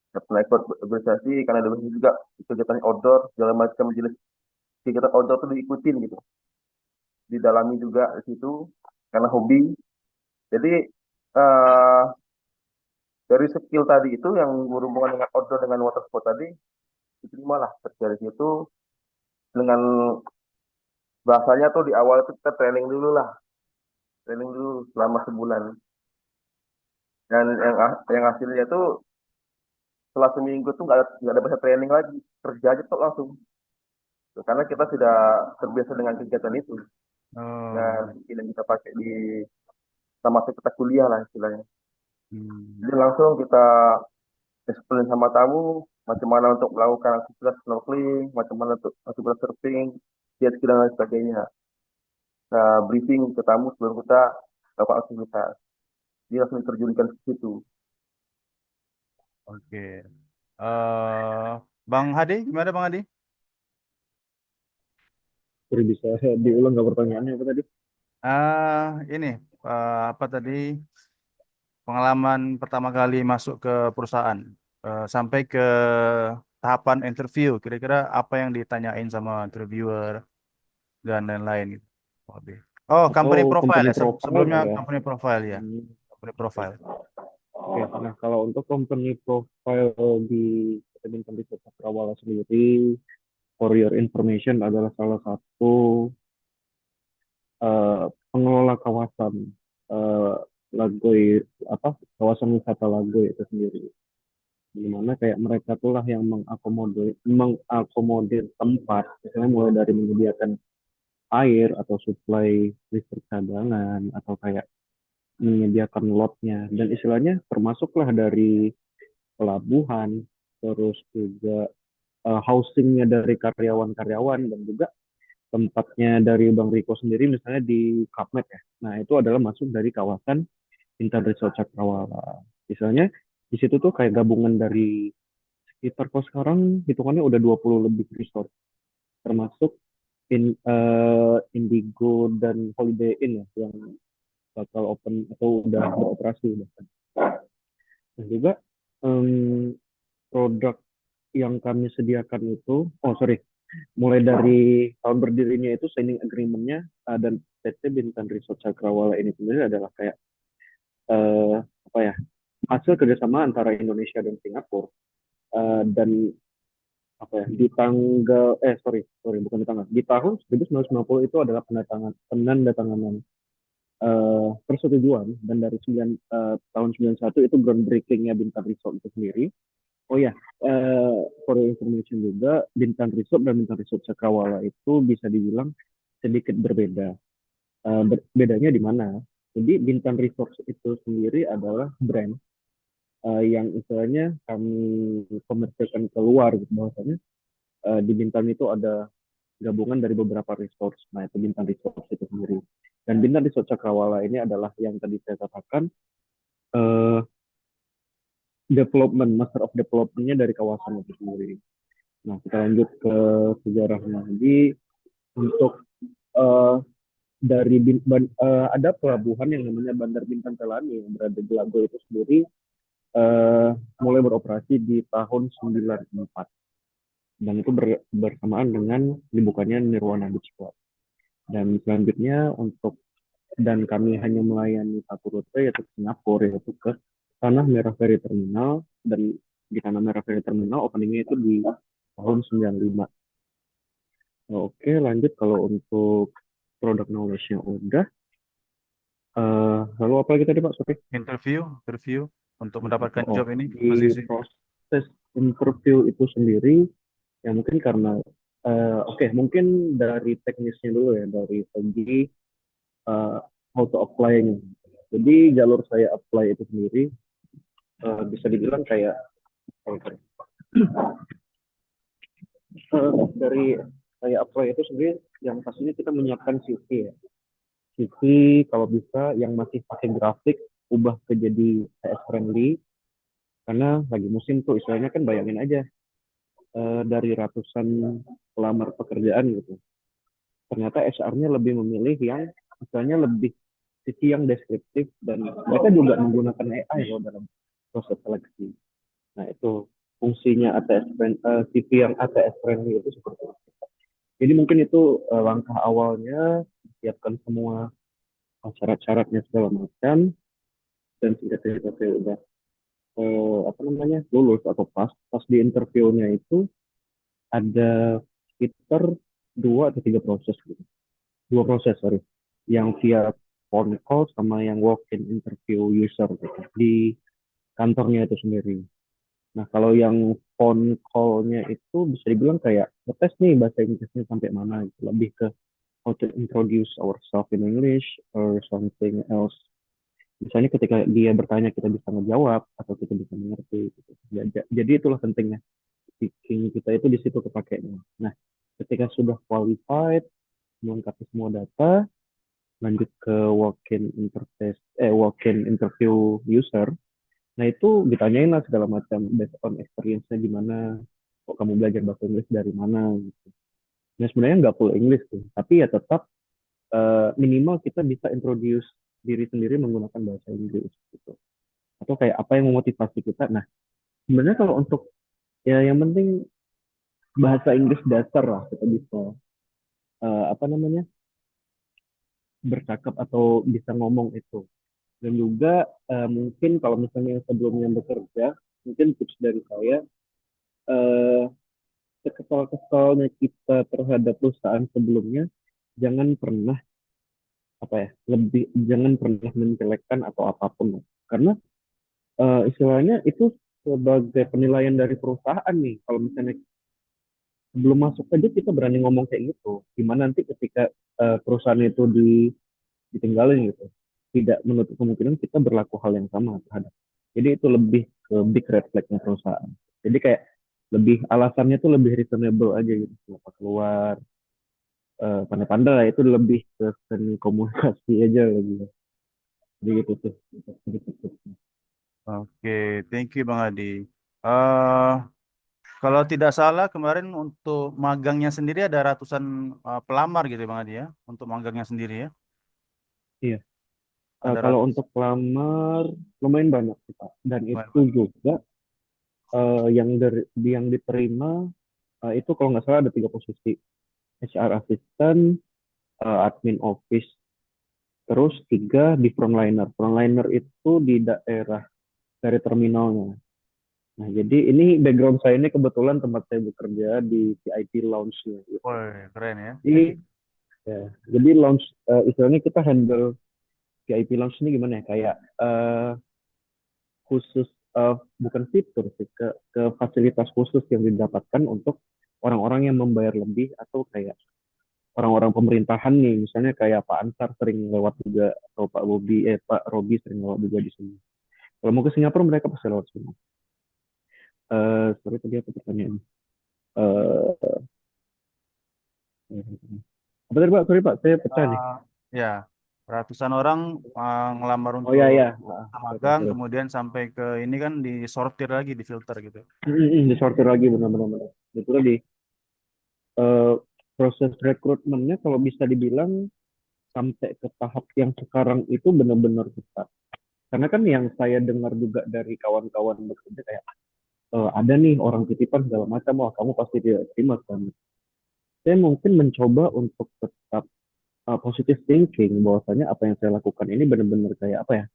Kita pernah ikut organisasi karena ada juga kegiatan outdoor segala macam jenis kegiatan outdoor itu diikutin gitu. Didalami juga di situ karena hobi. Jadi eh dari skill tadi itu yang berhubungan dengan outdoor dengan water sport tadi diterimalah kerja di situ dengan bahasanya tuh di awal itu kita training dulu selama sebulan dan yang hasilnya itu setelah seminggu tuh nggak ada bahasa training lagi kerja aja tuh langsung. Karena kita sudah terbiasa dengan kegiatan itu dan Oh, skill yang kita pakai di sama kita kuliah lah istilahnya. hmm. Jadi langsung kita explain sama tamu macam mana untuk melakukan aktivitas snorkeling, macam mana untuk aktivitas surfing, jet ski dan lain sebagainya. Nah, briefing ke tamu sebelum kita lakukan aktivitas. Dia langsung diterjunkan ke situ. Oke. Bang Hadi, gimana Bang Hadi? Jadi bisa diulang nggak pertanyaannya apa tadi? Ini apa tadi pengalaman pertama kali masuk ke perusahaan sampai ke tahapan interview, kira-kira apa yang ditanyain sama interviewer dan lain-lain gitu. Oke. Oh, company Atau profile company ya. profile Sebelumnya ya? company profile ya. Hmm, Company oke. profile. Oke, nah kalau untuk company profile di Kementerian Riset Cakrawala sendiri, for your information adalah salah satu eh, pengelola kawasan eh, Lagoy apa kawasan wisata Lagoy itu sendiri. Di mana kayak mereka tuh lah yang mengakomodir tempat, misalnya mulai dari menyediakan air atau suplai listrik cadangan atau kayak menyediakan lotnya dan istilahnya termasuklah dari pelabuhan terus juga housingnya dari karyawan-karyawan dan juga tempatnya dari Bang Riko sendiri misalnya di Kapmet ya. Nah itu adalah masuk dari kawasan Intan Resort Cakrawala. Misalnya di situ tuh kayak gabungan dari sekitar kok sekarang hitungannya udah 20 lebih resort termasuk Indigo dan Holiday Inn ya yang bakal open atau udah beroperasi bahkan. Dan juga em, produk yang kami sediakan itu, oh sorry, mulai dari tahun berdirinya itu signing agreement-nya dan PT Bintan Resort Cakrawala ini sendiri adalah kayak eh, apa ya hasil kerjasama antara Indonesia dan Singapura dan apa ya, di tanggal sorry bukan di tanggal, di tahun 1990 itu adalah penandatanganan persetujuan, dan dari tahun 91 itu groundbreakingnya Bintan Resort itu sendiri. Oh ya, for your information juga, Bintan Resort dan Bintan Resort Cakrawala itu bisa dibilang sedikit berbeda. Bedanya di mana? Jadi Bintan Resort itu sendiri adalah brand yang istilahnya kami komersilkan keluar gitu, bahwasanya di Bintan itu ada gabungan dari beberapa resort. Nah, itu Bintan Resort itu sendiri. Dan Bintan Resort Cakrawala ini adalah yang tadi saya katakan eh, master of development-nya dari kawasan itu sendiri. Nah, kita lanjut ke sejarahnya. Jadi untuk eh, ada pelabuhan yang namanya Bandar Bintan Telani yang berada di Lago itu sendiri mulai beroperasi di tahun 94, dan itu bersamaan dengan dibukanya Nirwana Beach Club. Dan selanjutnya dan kami hanya melayani satu rute, yaitu ke Singapura, yaitu ke Tanah Merah Ferry Terminal. Dan di Tanah Merah Ferry Terminal openingnya itu di tahun 95. Oke, lanjut. Kalau untuk product knowledge-nya udah. Lalu apa lagi tadi Pak? Sorry. Interview untuk mendapatkan Oh, job ini, di posisi. proses interview itu sendiri, ya mungkin karena mungkin dari teknisnya dulu ya, dari segi how to apply-nya. Jadi jalur saya apply itu sendiri bisa dibilang kayak dari saya apply itu sendiri, yang pastinya kita menyiapkan CV ya. CV kalau bisa yang masih pakai grafik, ubah ke jadi CS friendly, karena lagi musim tuh istilahnya kan, bayangin aja dari ratusan pelamar pekerjaan gitu, ternyata HR-nya lebih memilih yang misalnya lebih sisi yang deskriptif, dan mereka juga menggunakan AI loh dalam proses seleksi. Nah, itu fungsinya CV yang ATS friendly itu seperti itu. Jadi mungkin itu langkah awalnya, siapkan semua syarat-syaratnya segala macam, dan singkat cerita saya udah lulus atau pas di interviewnya itu ada sekitar 2 atau 3 proses gitu. 2 proses, sorry, yang via phone call sama yang walk-in interview user gitu di kantornya itu sendiri. Nah, kalau yang phone call-nya itu bisa dibilang kayak ngetes nih bahasa Inggrisnya sampai mana gitu, lebih ke how to introduce ourselves in English or something else. Misalnya ketika dia bertanya kita bisa ngejawab atau kita bisa mengerti gitu. Jadi itulah pentingnya speaking kita itu di situ kepakainya. Nah, ketika sudah qualified, melengkapi semua data, lanjut ke walk-in interview user. Nah, itu ditanyain lah segala macam based on experience-nya gimana, kok kamu belajar bahasa Inggris dari mana gitu. Nah, sebenarnya nggak full English tuh, tapi ya tetap minimal kita bisa introduce diri sendiri menggunakan bahasa Inggris gitu. Atau kayak apa yang memotivasi kita. Nah, sebenarnya kalau untuk ya yang penting bahasa Inggris dasar lah, kita bisa bercakap atau bisa ngomong itu. Dan juga mungkin kalau misalnya yang sebelumnya bekerja, mungkin tips dari saya, eh, sekesal-kesalnya kita terhadap perusahaan sebelumnya, jangan pernah jangan pernah menjelekkan atau apapun, karena istilahnya itu sebagai penilaian dari perusahaan nih. Kalau misalnya belum masuk aja kita berani ngomong kayak gitu, gimana nanti ketika perusahaan itu ditinggalin gitu, tidak menutup kemungkinan kita berlaku hal yang sama terhadap. Jadi itu lebih ke big red flagnya perusahaan. Jadi kayak lebih alasannya tuh lebih reasonable aja gitu, kenapa keluar, pandai-pandai lah, itu lebih ke seni komunikasi aja lagi. Jadi gitu tuh. Oke, thank you Bang Adi. eh Kalau tidak salah kemarin untuk magangnya sendiri ada ratusan pelamar gitu ya Bang Adi ya, untuk magangnya sendiri ya. Iya. Ada Kalau ratus. untuk pelamar lumayan banyak sih Pak. Dan itu Lumayan. juga yang diterima itu kalau nggak salah ada 3 posisi. HR assistant, admin office, terus 3 di frontliner. Frontliner itu di daerah dari terminalnya. Nah, jadi ini background saya ini kebetulan tempat saya bekerja di VIP Lounge-nya gitu. Woi, keren ya. Jadi, ya, jadi lounge istilahnya kita handle VIP Lounge ini gimana ya? Kayak khusus bukan fitur sih, ke fasilitas khusus yang didapatkan untuk orang-orang yang membayar lebih atau kayak orang-orang pemerintahan nih, misalnya kayak Pak Ansar sering lewat juga atau Pak Robi sering lewat juga di sini. Kalau mau ke Singapura mereka pasti lewat sini. Sorry tadi apa pertanyaannya? Eh, apa tadi Pak? Sorry Pak, saya pecah nih. Ya, ratusan orang ngelamar Oh ya untuk ya, magang, betul. kemudian sampai ke ini kan disortir lagi, difilter gitu. Disortir lagi benar-benar. Itu tadi eh, proses rekrutmennya kalau bisa dibilang sampai ke tahap yang sekarang itu benar-benar ketat. Karena kan yang saya dengar juga dari kawan-kawan bekerja kayak ada nih orang titipan segala macam, wah kamu pasti tidak terima kan. Saya mungkin mencoba untuk tetap positive thinking bahwasanya apa yang saya lakukan ini benar-benar kayak apa ya?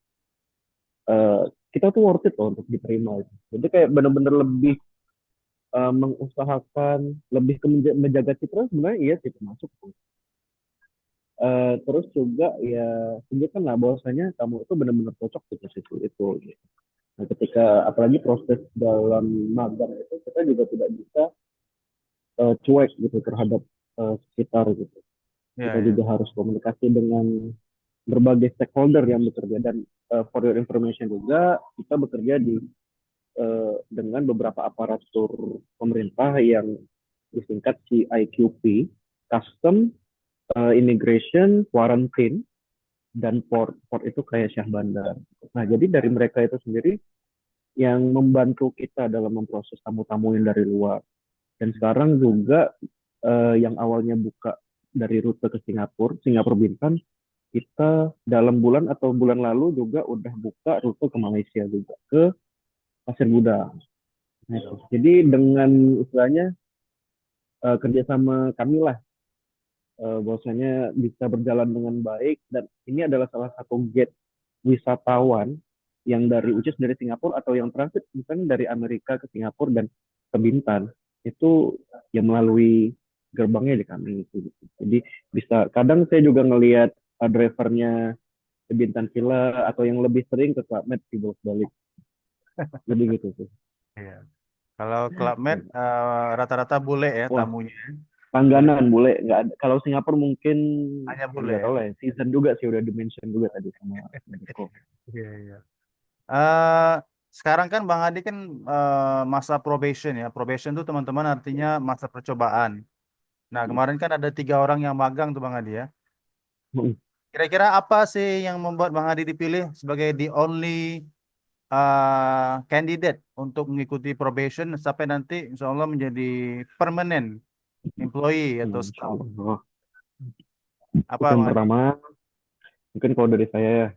eh, kita tuh worth it loh untuk diterima gitu. Jadi kayak benar-benar lebih mengusahakan, lebih ke menjaga citra sebenarnya iya sih termasuk. Terus juga ya tunjukkan lah bahwasanya kamu itu benar-benar cocok di posisi itu. Gitu. Nah, ketika apalagi proses dalam magang itu kita juga tidak bisa cuek gitu terhadap sekitar gitu. Ya, Kita ya. juga harus komunikasi dengan berbagai stakeholder yang bekerja dan for your information juga kita bekerja dengan beberapa aparatur pemerintah yang disingkat CIQP, Custom, Immigration, Quarantine, dan Port. Port itu kayak Syah Bandar. Nah, jadi dari mereka itu sendiri yang membantu kita dalam memproses tamu-tamu yang dari luar. Dan sekarang juga yang awalnya buka dari rute ke Singapura, Singapura Bintan, kita dalam bulan atau bulan lalu juga udah buka rute ke Malaysia juga, ke Pasir Gudang. Nah, itu. Jadi dengan istilahnya kerjasama kami lah, bahwasanya bisa berjalan dengan baik dan ini adalah salah satu gate wisatawan yang dari ucis dari Singapura atau yang transit misalnya dari Amerika ke Singapura dan ke Bintan itu ya melalui gerbangnya di kami itu. Jadi bisa kadang saya juga ngelihat drivernya ke Bintan Villa atau yang lebih sering ke Club Med di balik lebih gitu sih. Iya. Kalau Club Med rata-rata bule ya Wah, tamunya. langganan boleh nggak ada. Kalau Singapura mungkin Hanya ya bule nggak ya. tahu lah ya. Season juga sih udah dimention juga tadi sama Medco. Iya, iya. Eh, Sekarang kan Bang Adi kan masa probation ya. Probation itu teman-teman artinya masa percobaan. Nah, kemarin kan ada 3 orang yang magang tuh Bang Adi ya. Kira-kira apa sih yang membuat Bang Adi dipilih sebagai the only candidate untuk mengikuti probation sampai nanti insya Allah menjadi permanent employee atau Insya staff? Allah. Apa Yang Bang Adi? pertama mungkin kalau dari saya ya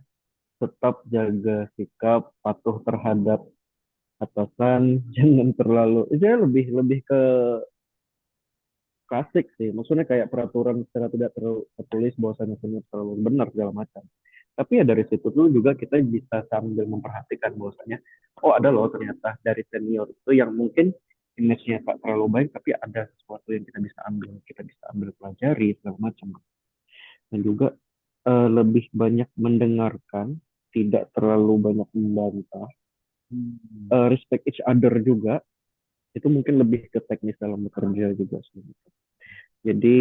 tetap jaga sikap patuh terhadap atasan, jangan terlalu, saya lebih lebih ke klasik sih, maksudnya kayak peraturan secara tidak tertulis bahwasanya senior terlalu benar segala macam. Tapi ya dari situ dulu juga kita bisa sambil memperhatikan bahwasanya oh ada loh ternyata dari senior itu yang mungkin image-nya tak terlalu baik tapi ada sesuatu yang kita bisa ambil pelajari segala macam. Dan juga lebih banyak mendengarkan, tidak terlalu banyak membantah, respect each other juga, itu mungkin lebih ke teknis dalam bekerja juga sih. Jadi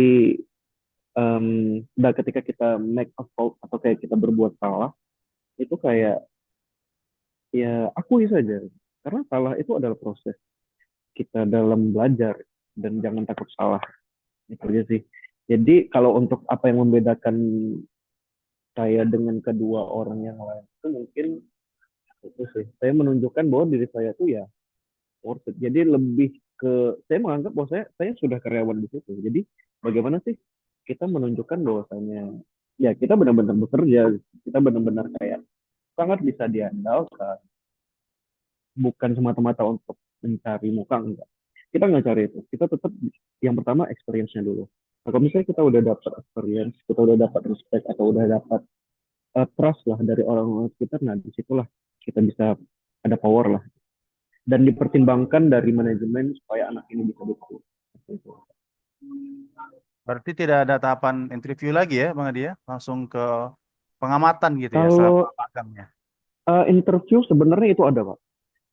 ketika kita make a fault atau kayak kita berbuat salah, itu kayak ya akui saja. Karena salah itu adalah proses kita dalam belajar dan jangan takut salah. Itu aja sih. Jadi kalau untuk apa yang membedakan saya dengan kedua orang yang lain itu mungkin itu sih. Saya menunjukkan bahwa diri saya tuh ya worth it. Jadi lebih ke saya menganggap bahwa saya sudah karyawan di situ. Jadi bagaimana sih kita menunjukkan bahwasanya ya kita benar-benar bekerja, kita benar-benar kayak sangat bisa diandalkan, bukan semata-mata untuk mencari muka enggak. Kita nggak cari itu. Kita tetap yang pertama experience-nya dulu. Nah, kalau misalnya kita udah dapat experience, kita udah dapat respect atau udah dapat trust lah dari orang-orang sekitar, nah disitulah kita bisa ada power lah dan dipertimbangkan dari manajemen supaya anak ini bisa diterima. Berarti tidak ada tahapan interview lagi ya, Bang Adi ya? Langsung ke pengamatan gitu ya, Kalau selama magangnya. interview sebenarnya itu ada, Pak.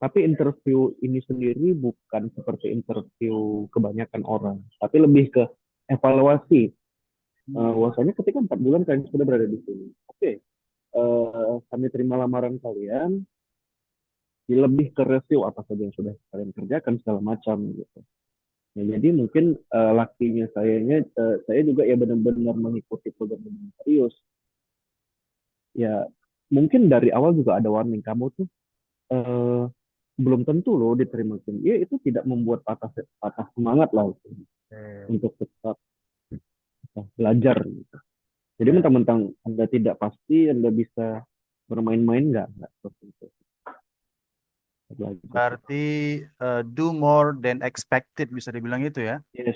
Tapi interview ini sendiri bukan seperti interview kebanyakan orang, tapi lebih ke evaluasi. Bahwasanya ketika 4 bulan kalian sudah berada di sini, oke, kami terima lamaran kalian, lebih ke review apa saja yang sudah kalian kerjakan segala macam gitu. Ya, jadi mungkin lakinya saya juga ya benar-benar mengikuti program dengan serius. Ya mungkin dari awal juga ada warning, kamu tuh eh, belum tentu loh diterima tim. Ya itu tidak membuat patah semangat lah gitu, untuk tetap belajar gitu. Jadi Ya. mentang-mentang Anda tidak pasti Anda bisa bermain-main nggak seperti itu. Belajar. Berarti do more than expected, bisa dibilang itu ya? Yes.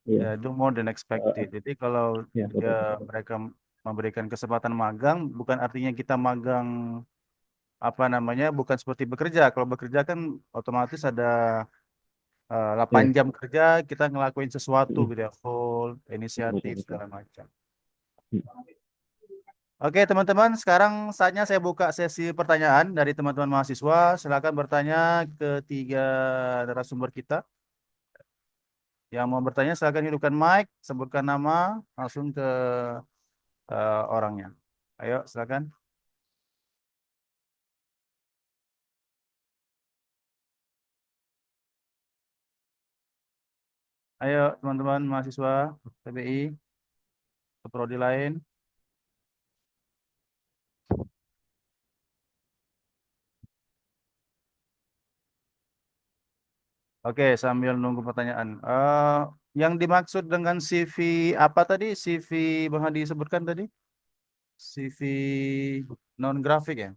Ya, do more than expected. Jadi kalau Ya, betul. mereka memberikan kesempatan magang, bukan artinya kita magang apa namanya, bukan seperti bekerja. Kalau bekerja kan otomatis ada 8 Yes. jam kerja, kita ngelakuin sesuatu gitu ya, full inisiatif Betul. segala macam. Oke teman-teman, sekarang saatnya saya buka sesi pertanyaan dari teman-teman mahasiswa. Silakan bertanya ke 3 narasumber kita. Yang mau bertanya silakan hidupkan mic, sebutkan nama, langsung ke orangnya. Ayo silakan. Ayo teman-teman mahasiswa PBI, prodi lain. Oke, sambil nunggu pertanyaan. Yang dimaksud dengan CV apa tadi? CV Bang Hadi sebutkan tadi? CV non grafik ya?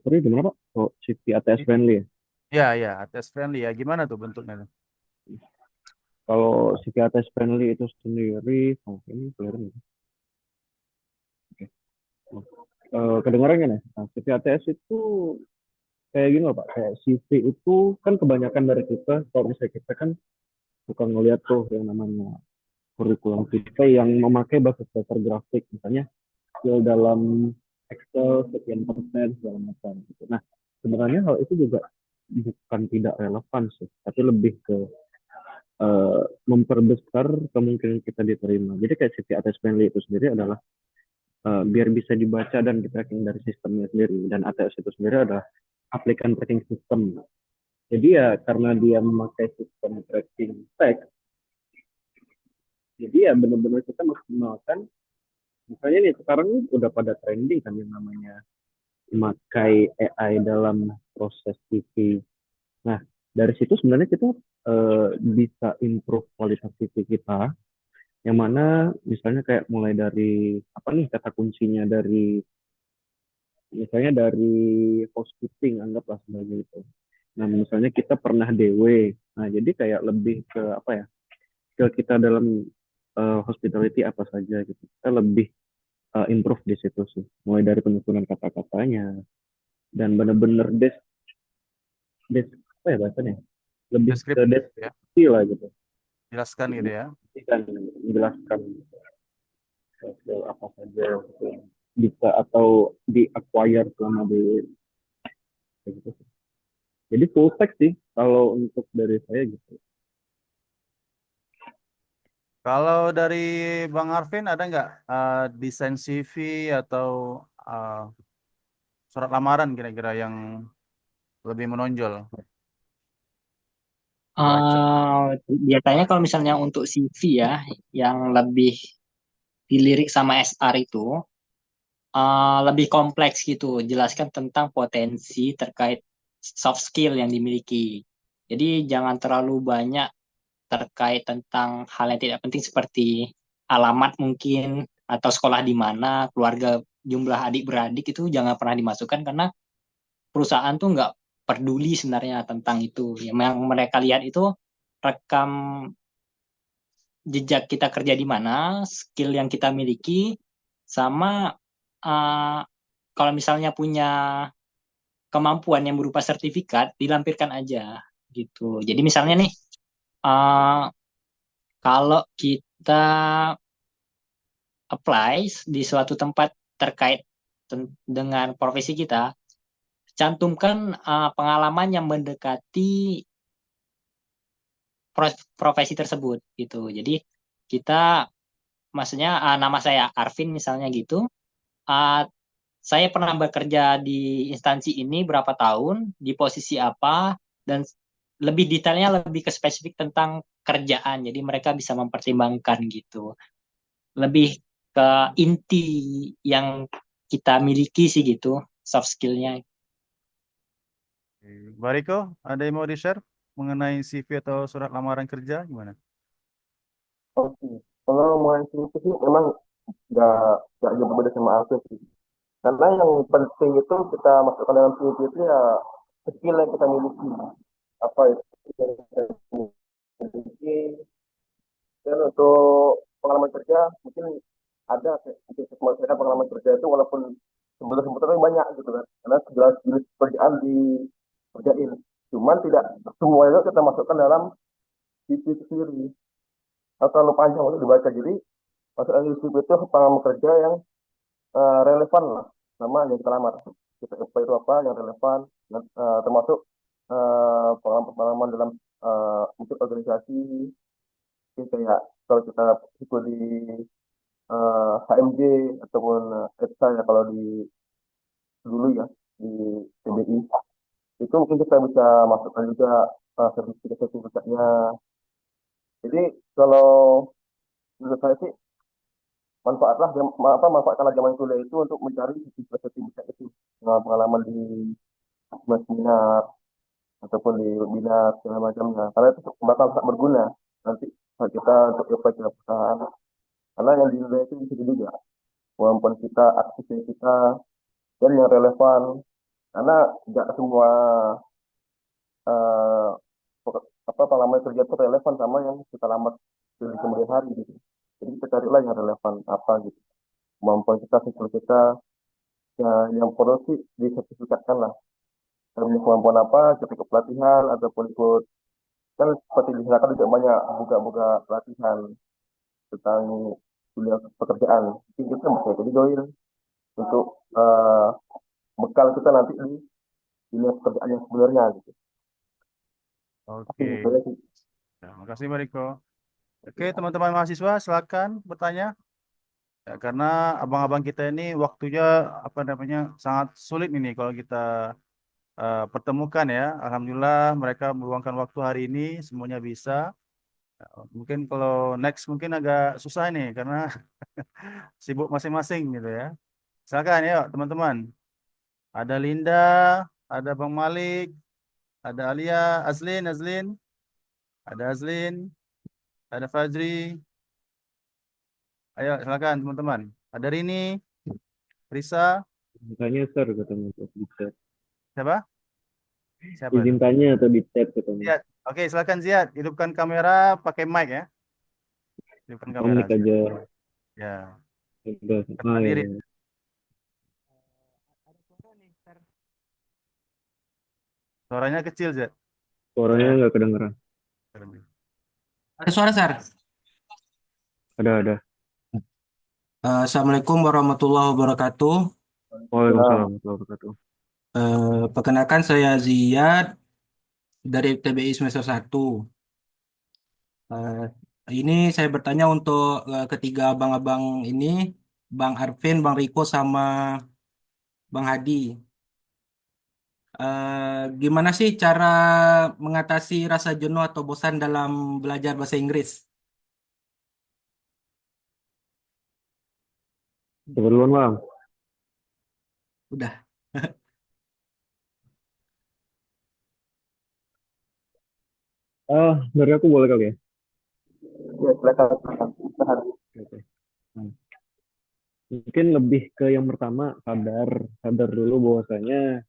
Sorry, gimana Pak? Oh, CV ATS friendly ya? Ya, ATS friendly ya. Gimana tuh bentuknya? Kalau CV ATS friendly itu sendiri, ini kelihatan ya? Oke. Kedengaran kan ya? Nah, CV ATS itu kayak gini loh Pak, kayak CV itu kan kebanyakan dari kita, kalau misalnya kita kan suka ngeliat tuh yang namanya kurikulum kita yang memakai basis dasar grafik, misalnya skill dalam Excel sekian persen segala macam gitu. Nah, sebenarnya hal itu juga bukan tidak relevan sih, tapi lebih ke memperbesar kemungkinan kita diterima. Jadi kayak CV ATS friendly itu sendiri adalah biar bisa dibaca dan di tracking dari sistemnya sendiri, dan ATS itu sendiri adalah applikan tracking system. Jadi ya karena dia memakai sistem tracking tag, jadi ya benar-benar kita maksimalkan. Misalnya nih sekarang udah pada trending kan yang namanya memakai AI dalam proses CV. Nah dari situ sebenarnya kita bisa improve kualitas CV kita. Yang mana misalnya kayak mulai dari apa nih kata kuncinya, dari misalnya dari housekeeping anggaplah sebagai itu. Nah misalnya kita pernah DW. Nah jadi kayak lebih ke apa ya? Skill kita dalam hospitality apa saja gitu. Kita lebih improve di situ sih. Mulai dari penyusunan kata-katanya dan benar-benar apa ya bahasanya? Lebih ke Deskriptif ya. deskripsi lah gitu. Jelaskan gitu ya. Dan menjelaskan skill apa saja yang bisa atau di acquire selama di gitu. Jadi full stack sih kalau untuk dari saya gitu. Kalau dari Bang Arvin ada nggak desain CV atau surat lamaran kira-kira yang lebih menonjol? Biasanya kalau misalnya untuk CV ya, yang lebih dilirik sama SR itu lebih kompleks gitu, jelaskan tentang potensi terkait soft skill yang dimiliki. Jadi jangan terlalu banyak terkait tentang hal yang tidak penting seperti alamat mungkin atau sekolah di mana, keluarga, jumlah adik-beradik itu jangan pernah dimasukkan karena perusahaan tuh nggak peduli sebenarnya tentang itu. Yang mereka lihat itu rekam jejak kita kerja di mana, skill yang kita miliki, sama uh, kalau misalnya punya kemampuan yang berupa sertifikat, dilampirkan aja gitu. Jadi misalnya nih, uh, kalau kita apply di suatu tempat terkait dengan profesi kita, cantumkan pengalaman yang mendekati profesi tersebut gitu. Jadi kita, maksudnya nama saya Arvin misalnya gitu, uh, saya pernah bekerja di instansi ini berapa tahun, di posisi apa, dan lebih detailnya lebih ke spesifik tentang kerjaan. Jadi mereka bisa mempertimbangkan gitu. Lebih ke inti yang kita miliki sih gitu, soft skill-nya. Mbak Riko, ada yang mau di-share mengenai CV atau surat lamaran kerja gimana? Oke. Kalau mau CV sih memang nggak jauh berbeda sama Alvin sih. Karena yang penting itu kita masukkan dalam CV itu ya skill yang kita miliki. Apa itu yang kita miliki. Dan untuk pengalaman kerja mungkin ada mungkin saya pengalaman kerja itu walaupun sebetulnya banyak gitu kan. Karena segala jenis pekerjaan dikerjain. Cuman tidak semua itu kita masukkan dalam CV itu sendiri. Atau terlalu panjang untuk dibaca. Jadi masukkan di CV itu pengalaman kerja yang relevan lah sama yang kita lamar. Kita apply itu apa yang relevan, termasuk pengalaman dalam untuk organisasi. Jadi kayak kalau kita ikut di HMJ ataupun ETSA ya kalau di dulu ya di TBI itu mungkin kita bisa masukkan juga sertifikatnya. Jadi kalau menurut saya sih manfaatkanlah zaman kuliah itu untuk mencari sertifikat itu, pengalaman di seminar ataupun di webinar segala macamnya, karena itu bakal sangat berguna nanti saat kita untuk apply ke perusahaan, karena yang dinilai itu bisa juga kemampuan kita, aktifnya kita, dan yang relevan, karena tidak semua eh, pengalaman kerja itu relevan sama yang kita lamar di kemudian hari gitu. Jadi kita carilah yang relevan apa gitu, kemampuan kita, skill kita, ya, yang perlu sih disertifikatkan lah. Punya kemampuan apa, kita ikut pelatihan ataupun ikut, kan seperti di sana kan juga banyak buka-buka pelatihan tentang dunia pekerjaan. Mungkin kita bisa jadi join untuk bekal kita nanti di dunia pekerjaan yang sebenarnya gitu. Oke. Saya sih. Ya, makasih Mbak Riko. Oke, teman-teman mahasiswa silakan bertanya. Ya, karena abang-abang kita ini waktunya apa namanya sangat sulit ini kalau kita pertemukan ya. Alhamdulillah mereka meluangkan waktu hari ini semuanya bisa. Ya, mungkin kalau next mungkin agak susah nih karena sibuk masing-masing gitu ya. Silakan ya teman-teman. Ada Linda, ada Bang Malik, ada Alia, Azlin, ada Azlin, ada Fajri. Ayo silakan teman-teman. Ada Rini, Risa, Tanya sir katanya di chat. siapa? Siapa Izin itu? tanya atau di chat katanya. Ziad. Oke, silakan Ziad. Hidupkan kamera pakai mic ya. Hidupkan kamera. Komik aja. Ya. Udah. Ah, ya, Diri. ya. Suaranya kecil, Ziad. Suaranya nggak kedengeran. Ada suara, Sar. Ada. Assalamualaikum warahmatullahi wabarakatuh. Waalaikumsalam warahmatullahi wabarakatuh. Perkenalkan saya Ziyad dari TBI semester 1. Ini saya bertanya untuk ketiga abang-abang ini, Bang Arvin, Bang Riko, sama Bang Hadi. Gimana sih cara mengatasi rasa jenuh atau bosan dalam belajar bahasa Inggris? Duluan bang. Udah. Dari aku boleh kali ya. Ya, silakan. Oke. Mungkin lebih ke yang pertama, sadar dulu bahwasanya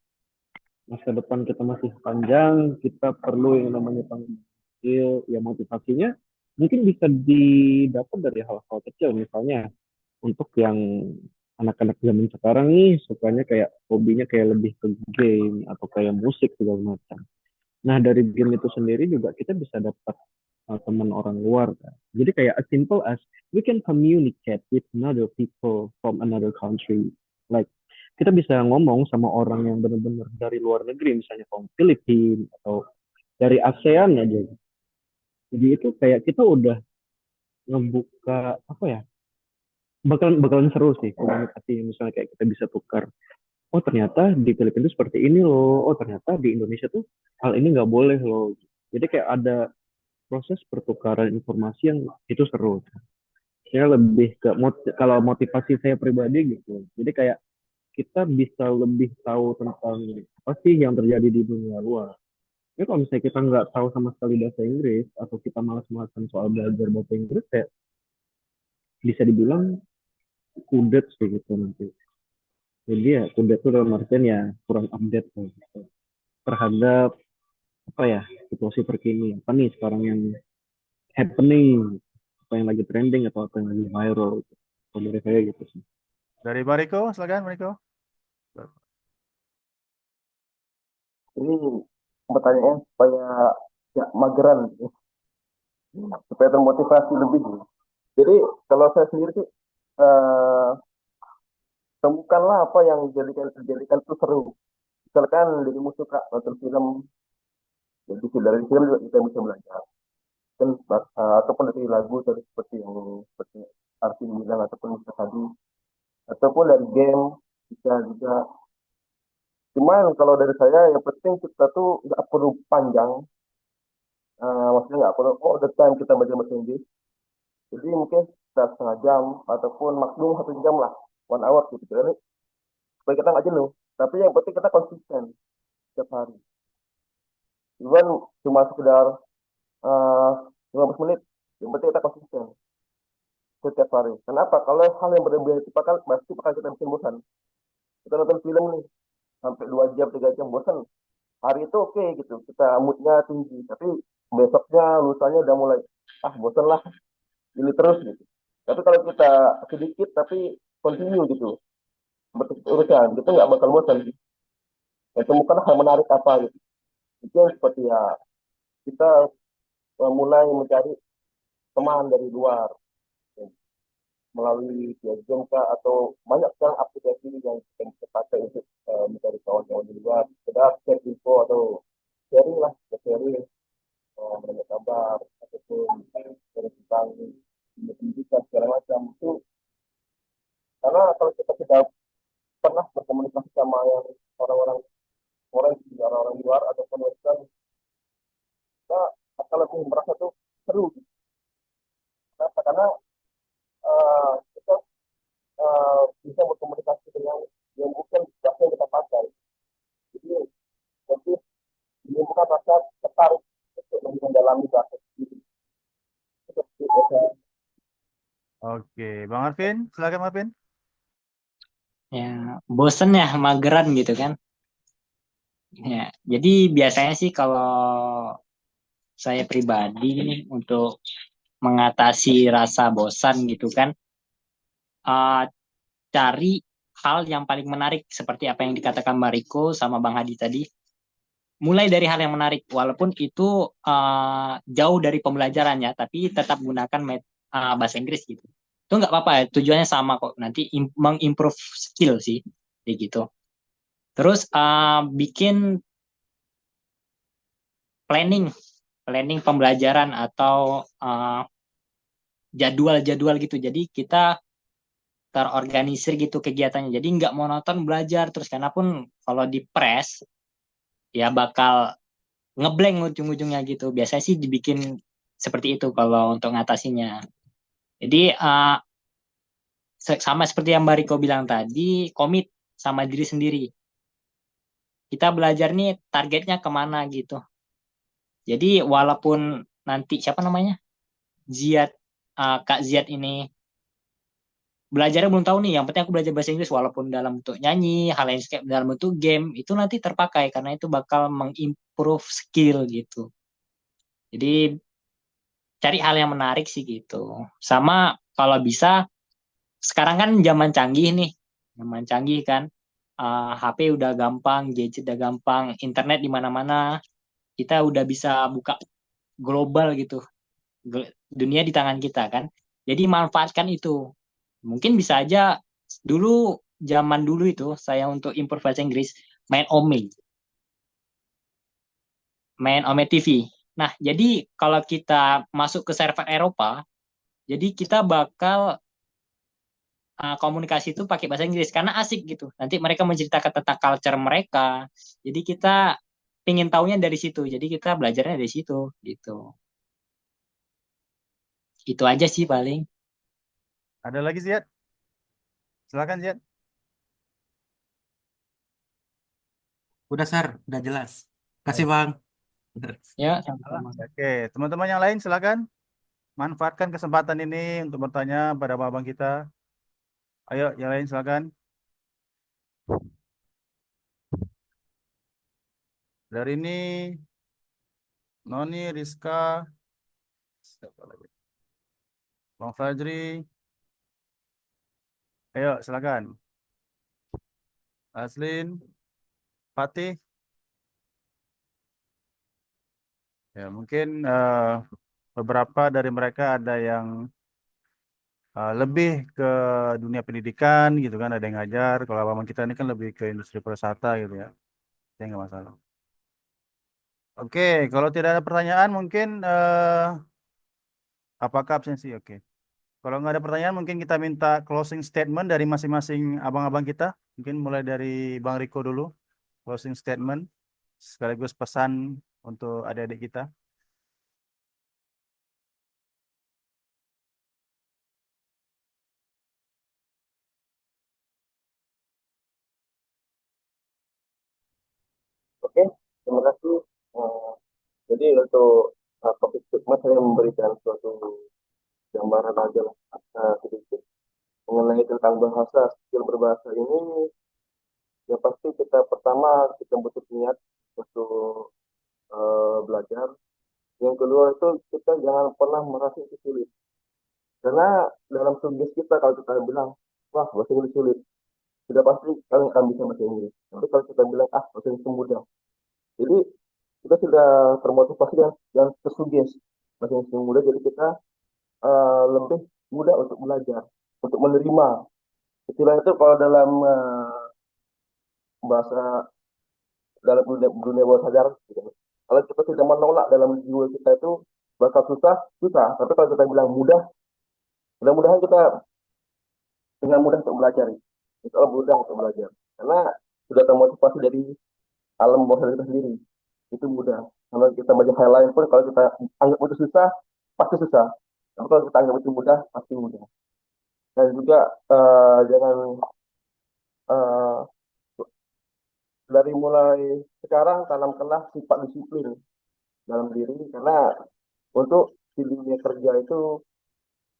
masa depan kita masih panjang, kita perlu yang namanya skill, ya motivasinya mungkin bisa didapat dari hal-hal kecil, misalnya untuk yang anak-anak zaman sekarang nih sukanya kayak hobinya kayak lebih ke game atau kayak musik segala macam. Nah, dari game itu sendiri juga kita bisa dapat teman orang luar kan. Jadi kayak as simple as we can communicate with another people from another country. Like kita bisa ngomong sama orang yang benar-benar dari luar negeri, misalnya from Filipina atau dari ASEAN aja. Jadi itu kayak kita udah ngebuka apa ya? Bakalan seru sih komunikasi, misalnya kayak kita bisa tukar, oh ternyata di Filipina itu seperti ini loh, oh ternyata di Indonesia tuh hal ini nggak boleh loh. Jadi kayak ada proses pertukaran informasi yang itu seru. Saya lebih ke kalau motivasi saya pribadi gitu. Jadi kayak kita bisa lebih tahu tentang apa sih yang terjadi di dunia luar. Ya kalau misalnya kita nggak tahu sama sekali bahasa Inggris atau kita malas-malasan soal belajar bahasa Inggris, kayak bisa dibilang kudet sih gitu nanti. Jadi ya kudet itu dalam artian ya kurang update gitu, terhadap apa ya situasi terkini, apa nih sekarang yang happening, apa yang lagi trending atau apa yang lagi viral gitu. Kalau dari saya gitu sih. Dari Bariko, silakan Bariko. Ini pertanyaannya supaya ya mageran, supaya termotivasi lebih. Jadi kalau saya sendiri sih temukanlah apa yang dijadikan itu seru. Misalkan dirimu suka nonton film, jadi dari film juga kita bisa belajar. Dan ataupun dari lagu tadi seperti Arvin bilang ataupun bisa tadi, ataupun dari game bisa juga. Cuman kalau dari saya yang penting kita tuh nggak perlu panjang, maksudnya nggak perlu all the time kita belajar bahasa Inggris. Jadi mungkin kita setengah jam ataupun maksimum 1 jam lah, 1 hour gitu. Jadi supaya kita nggak jenuh. Tapi yang penting kita konsisten setiap hari. Even cuma sekedar 15 menit, yang penting kita konsisten setiap hari. Kenapa? Kalau hal yang berbeda itu pasti bakal kita bikin bosan. Kita nonton film nih sampai 2 jam, 3 jam bosan. Hari itu oke gitu, kita moodnya tinggi. Tapi besoknya, lusanya udah mulai bosan lah, ini terus gitu. Tapi kalau kita sedikit tapi continue gitu, urusan itu nggak bakal bosan. Ya, temukan hal menarik apa gitu. Itu yang seperti ya kita mulai mencari teman dari luar melalui game kah atau banyak sekarang aplikasi yang kita pakai untuk mencari kawan-kawan di luar. Kita share info atau sharing lah, sharing menanya kabar ataupun sharing tentang pendidikan segala macam itu. Karena kalau kita tidak pernah berkomunikasi sama yang orang-orang luar ataupun western, kita akan lebih merasa tuh seru. Kenapa? Karena kita bisa berkomunikasi dengan yang bukan bahasa yang kita pakai. Jadi nanti menimbulkan rasa tertarik untuk mendalami bahasa itu. Oke, Bang Arvin, silakan Arvin. Ya, bosen ya, mageran gitu kan. Ya, jadi biasanya sih kalau saya pribadi nih untuk mengatasi rasa bosan gitu kan, cari hal yang paling menarik seperti apa yang dikatakan Mariko sama Bang Hadi tadi. Mulai dari hal yang menarik, walaupun itu jauh dari pembelajarannya, tapi tetap gunakan bahasa Inggris gitu. Itu nggak apa-apa, tujuannya sama kok. Nanti mengimprove skill sih, kayak gitu. Terus bikin planning pembelajaran atau jadwal gitu. Jadi kita terorganisir gitu kegiatannya. Jadi nggak monoton belajar terus, karena pun kalau di press ya bakal ngeblank ujung-ujungnya gitu. Biasanya sih dibikin seperti itu kalau untuk ngatasinya. Jadi sama seperti yang Mbak Riko bilang tadi, komit sama diri sendiri. Kita belajar nih targetnya kemana gitu. Jadi walaupun nanti siapa namanya Kak Ziad ini belajarnya belum tahu nih, yang penting aku belajar bahasa Inggris walaupun dalam bentuk nyanyi, hal lain dalam bentuk game, itu nanti terpakai karena itu bakal mengimprove skill gitu. Jadi cari hal yang menarik sih gitu. Sama kalau bisa sekarang kan zaman canggih nih, zaman canggih kan. HP udah gampang, gadget udah gampang, internet di mana-mana. Kita udah bisa buka global gitu. Dunia di tangan kita kan. Jadi manfaatkan itu. Mungkin bisa aja dulu zaman dulu itu saya untuk impor bahasa Inggris main Ome, main Ome TV. Nah, jadi kalau kita masuk ke server Eropa, jadi kita bakal komunikasi itu pakai bahasa Inggris karena asik gitu. Nanti mereka menceritakan tentang culture mereka. Jadi kita pengen taunya dari situ. Jadi kita belajarnya dari situ gitu. Itu aja sih paling. Ada lagi Ziad? Silakan Ziad. Udah, Sar, udah jelas. Kasih, Bang. Ya, sama-sama. Oke, teman-teman yang lain silakan manfaatkan kesempatan ini untuk bertanya pada abang kita. Ayo, yang lain silakan. Dari ini Noni, Rizka, siapa lagi? Bang Fajri. Ayo, silakan. Aslin, Fatih. Ya, mungkin beberapa dari mereka ada yang lebih ke dunia pendidikan gitu kan, ada yang ngajar. Kalau abang kita ini kan lebih ke industri pariwisata gitu ya. Ya nggak masalah. Oke, kalau tidak ada pertanyaan mungkin apakah absensi? Oke. Kalau nggak ada pertanyaan mungkin kita minta closing statement dari masing-masing abang-abang kita. Mungkin mulai dari Bang Riko dulu. Closing statement sekaligus pesan untuk adik-adik kita. Oke, terima kasih. Eh, jadi untuk topik stigma saya memberikan suatu gambaran aja lah, sedikit mengenai tentang bahasa, skill berbahasa ini. Ya pasti kita pertama kita butuh niat untuk belajar. Yang kedua itu kita jangan pernah merasa itu sulit. Karena dalam subjek kita kalau kita bilang, wah bahasa Inggris sulit, sudah pasti kalian akan bisa bahasa Inggris. Tapi kalau kita bilang, bahasa Inggris mudah. Jadi kita sudah termotivasi dan tersugesti bahasa Inggris mudah. Jadi kita lebih mudah untuk belajar, untuk menerima. Istilah itu kalau dalam bahasa dalam dunia bawah sadar gitu. Kalau kita tidak menolak dalam jiwa kita itu bakal susah, susah. Tapi kalau kita bilang mudah, mudah-mudahan kita dengan mudah untuk belajar. Itu mudah untuk belajar. Karena sudah termotivasi dari alam bawah sadar kita sendiri. Itu mudah. Kalau kita baca hal lain pun, kalau kita anggap itu susah, pasti susah. Tapi kalau kita anggap itu mudah, pasti mudah. Dan juga jangan uh, dari mulai sekarang tanamkanlah sifat disiplin dalam diri karena untuk di dunia kerja itu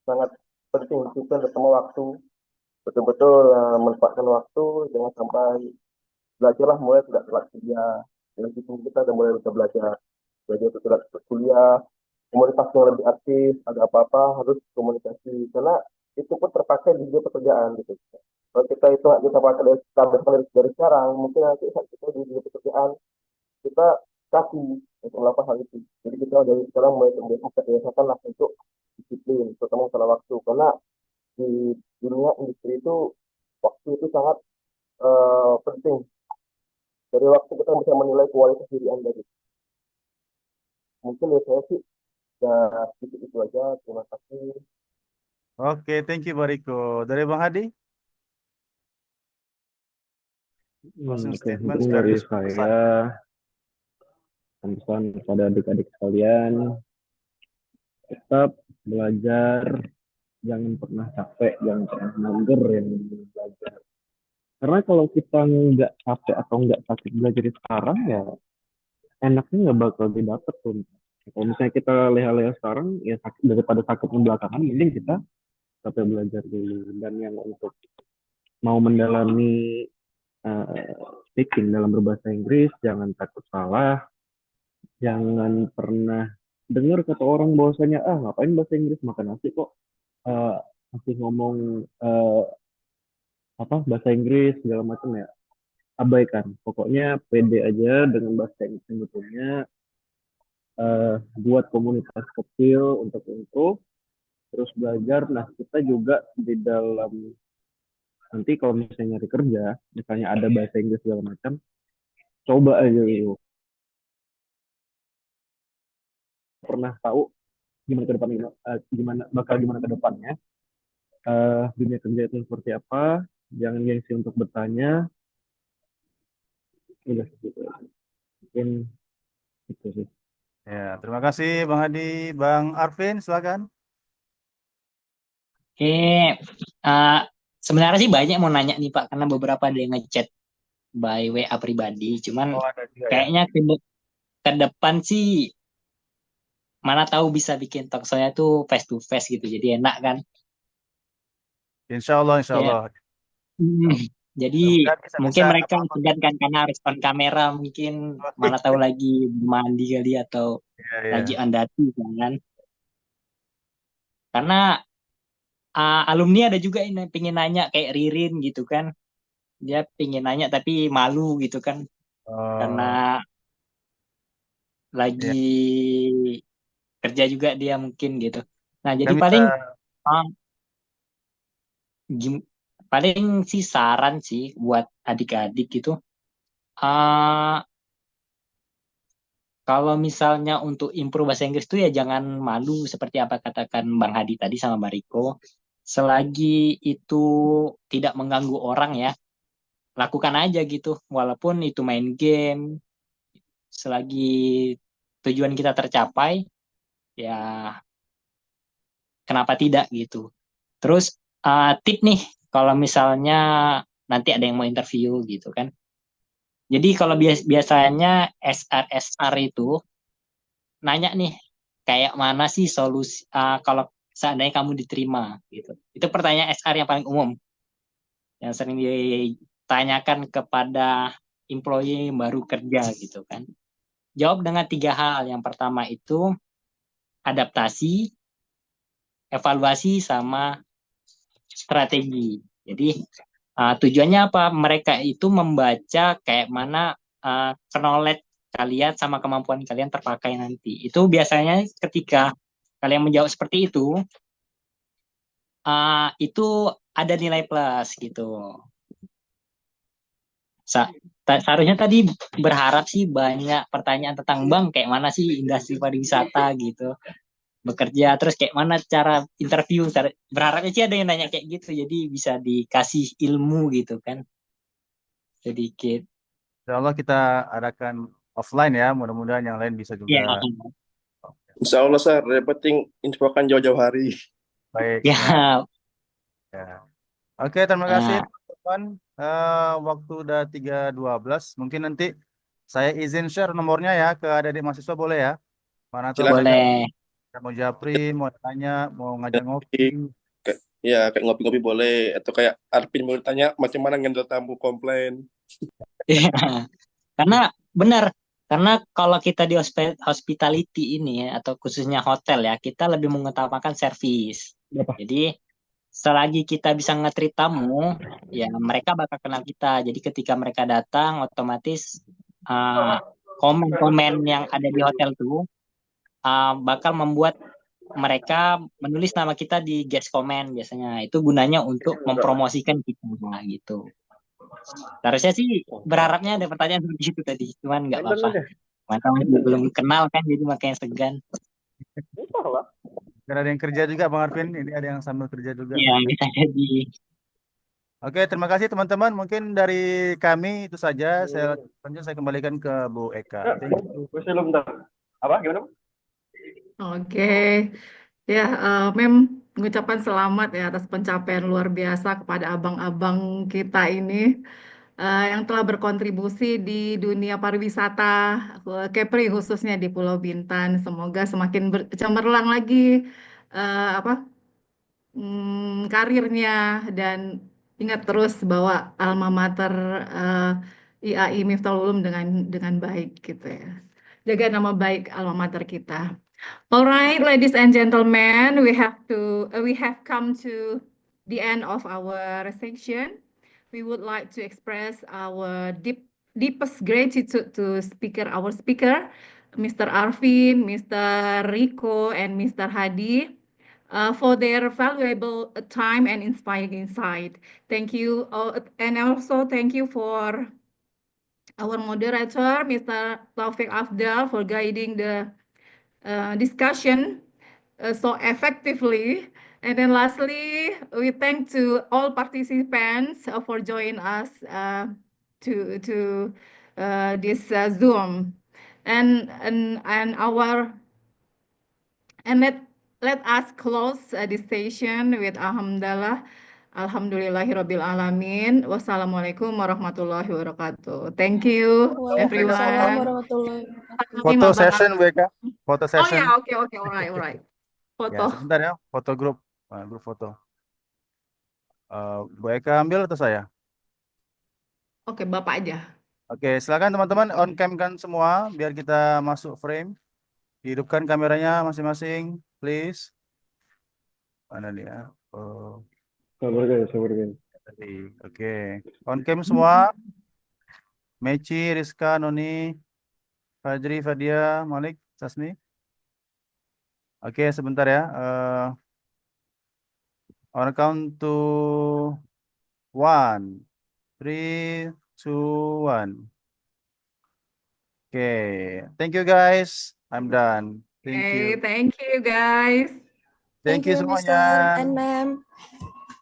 sangat penting disiplin sama waktu, betul-betul manfaatkan waktu, jangan sampai belajarlah mulai tidak telat kerja. Dengan sistem kita udah mulai bisa belajar itu tidak kuliah, komunitas yang lebih aktif, ada apa-apa harus komunikasi karena itu pun terpakai di dunia pekerjaan gitu. Kalau kita itu kita pakai dari sekarang, mungkin nanti saat kita di dunia pekerjaan kita kasih untuk melakukan hal itu. Jadi kita dari sekarang mulai terbiasakan lah untuk disiplin, terutama masalah waktu. Karena di dunia industri itu waktu itu sangat penting. Dari waktu kita bisa menilai kualitas diri Anda. Gitu. Mungkin dari saya sih ya sedikit itu aja. Terima kasih. Oke, thank you Bariko. Dari Bang Hadi? Closing Oke, statement mungkin dari sekaligus pesan. saya pesan kepada adik-adik sekalian, tetap belajar, jangan pernah capek, jangan pernah mager yang belajar. Karena kalau kita nggak capek atau nggak sakit belajar sekarang, ya enaknya nggak bakal didapat tuh. Kalau misalnya kita leha-leha sekarang, ya sakit daripada sakitnya belakangan, mending kita capek belajar dulu. Dan yang untuk mau mendalami speaking dalam berbahasa Inggris, jangan takut salah, jangan pernah dengar kata orang bahwasanya ngapain bahasa Inggris, makan nasi kok eh, masih ngomong eh, bahasa Inggris segala macam ya. Abaikan. Pokoknya pede aja dengan bahasa Inggris yang betulnya. Buat komunitas kecil untuk terus belajar. Nah, kita juga di dalam nanti kalau misalnya nyari kerja, misalnya ada bahasa Inggris segala macam, coba aja dulu. Pernah tahu gimana ke depan, gimana ke depannya. Dunia kerja itu seperti apa? Jangan gengsi untuk bertanya. Udah gitu. Mungkin itu sih. Ya, terima kasih Bang Hadi. Bang Arvin, silakan. Oke, eh, sebenarnya sih banyak mau nanya nih Pak, karena beberapa ada yang ngechat by WA pribadi. Cuman Oh, ada juga ya. kayaknya ke depan sih mana tahu bisa bikin talk show-nya tuh face to face gitu, jadi enak kan? Insya Allah, insya Ya. Allah. Jadi Mudah-mudahan bisa mungkin mereka apa-apa. segan kan karena harus on kamera, mungkin mana tahu lagi mandi kali atau Ya, ya. lagi andati kan? Karena alumni ada juga ini pengen nanya kayak Ririn gitu kan, dia pengen nanya tapi malu gitu kan, karena Oh, lagi ya. kerja juga dia mungkin gitu. Nah, jadi Kan bisa. paling uh, paling sih saran sih buat adik-adik gitu. Uh, Kalau misalnya untuk improve bahasa Inggris tuh ya jangan malu seperti apa katakan Bang Hadi tadi sama Bang Riko. Selagi itu tidak mengganggu orang ya, lakukan aja gitu. Walaupun itu main game, selagi tujuan kita tercapai, ya kenapa tidak gitu. Terus tip nih, kalau misalnya nanti ada yang mau interview gitu kan. Jadi kalau biasanya SR itu nanya nih, kayak mana sih solusi kalau seandainya kamu diterima gitu. Itu pertanyaan SR yang paling umum yang sering ditanyakan kepada employee yang baru kerja gitu kan. Jawab dengan 3 hal. Yang pertama itu adaptasi, evaluasi, sama strategi. Jadi tujuannya apa? Mereka itu membaca kayak mana knowledge kalian sama kemampuan kalian terpakai nanti. Itu biasanya ketika kalian menjawab seperti itu ada nilai plus gitu. Seharusnya tadi berharap sih banyak pertanyaan tentang Bang, kayak mana sih industri pariwisata gitu bekerja, terus kayak mana cara interview, berharapnya sih ada yang nanya kayak gitu, jadi bisa dikasih ilmu gitu kan sedikit. Insya Allah kita adakan offline ya. Mudah-mudahan yang lain bisa Ya, juga. Insya Allah, Sar. Yang penting infokan jauh-jauh hari. Baik. ya. Ya. Oke, terima kasih teman-teman. Waktu udah 3.12. Mungkin nanti saya izin share nomornya ya ke adik-adik mahasiswa, boleh ya? Mana tahu Silakan. Boleh. mau japri, mau tanya, mau ngajak ngopi. Ya, kayak ngopi-ngopi boleh. Atau kayak Arvin mau tanya macam mana ngendel tamu komplain. Ya. Karena benar, karena kalau kita di hospitality ini ya, atau khususnya hotel ya, kita lebih mengutamakan servis. Jadi selagi kita bisa nge-treat tamu, ya mereka bakal kenal kita. Jadi ketika mereka datang, otomatis komen-komen yang ada di hotel itu bakal membuat mereka menulis nama kita di guest comment biasanya. Itu gunanya untuk mempromosikan kita gitu. Harusnya sih berharapnya ada pertanyaan seperti itu tadi, cuman nggak apa-apa. Mantap, belum kenal kan, jadi makanya segan. Karena ada yang kerja juga Bang Arvin, ini ada yang sambil kerja juga. Iya, bisa jadi. Oke, terima kasih teman-teman. Mungkin dari kami itu saja. Saya kembalikan ke Bu Eka. Apa? Gimana? Oke, ya, Mem mengucapkan selamat ya atas pencapaian luar biasa kepada abang-abang kita ini yang telah berkontribusi di dunia pariwisata, Kepri khususnya di Pulau Bintan. Semoga semakin cemerlang lagi apa karirnya, dan ingat terus bahwa alma mater IAI Miftahul Ulum dengan baik gitu ya. Jaga nama baik alma mater kita. All right, ladies and gentlemen, we have come to the end of our section. We would like to express our deepest gratitude to our speaker, Mr. Arvin, Mr. Rico, and Mr. Hadi, for their valuable time and inspiring insight. Thank you, and also thank you for our moderator, Mr. Taufik Afdal, for guiding the discussion so effectively. And then lastly, we thank to all participants for joining us to this Zoom. And our and let us close this session with Alhamdulillah. Alhamdulillahirabbil alamin. Wassalamualaikum warahmatullahi wabarakatuh. Thank you Waalaikumsalam everyone. warahmatullahi wabarakatuh. Foto Terima Bang session, Arvin. BK. Foto Oh session. ya, oke, alright. Ya, Foto. sebentar ya. Foto grup. Grup foto. Bu Eka ambil atau saya? Oke, Bapak aja. Oke, silakan teman-teman on cam kan semua biar kita masuk frame. Hidupkan kameranya masing-masing, please. Mana dia? Oh, Sabar guys. tadi. Oke. On cam semua. Meci, Rizka, Noni, Fajri, Fadia, Malik, Sasmi. Oke, sebentar ya. On count to 1, 3, 2, 1. Oke, thank you guys. I'm done. Thank you. Okay, thank you guys. Thank you Mr. semuanya. and ma'am.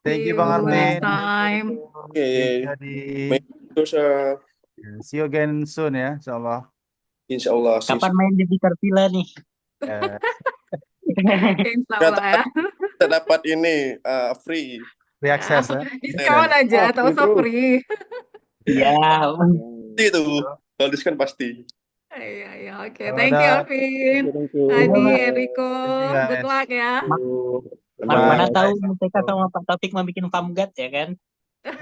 Thank See you Bang you next Arvin. time. Oke. Jadi, Terus see you again soon ya, insyaallah. insya Allah Kapan main di Bitar Villa nih? Eh, Insya Allah ya. kita dapat ini free. free access ya. Diskon aja, tak usah free. Iya. Itu kalau diskon pasti. Iya, oke. Selamat Thank you, datang. Arvin. Thank you. Hadi, Bye-bye. Enrico. Thank you, Good guys. luck ya. Mana Bye. tahu MTK sama Pak Taufik mau bikin pamgat ya kan?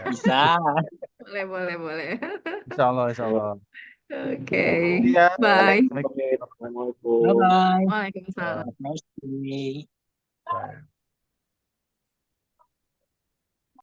Bisa. Boleh. Insyaallah, insyaallah. Oke. Iya. Bye. Assalamualaikum. Bye bye. Waalaikumsalam. Nice day. Bye.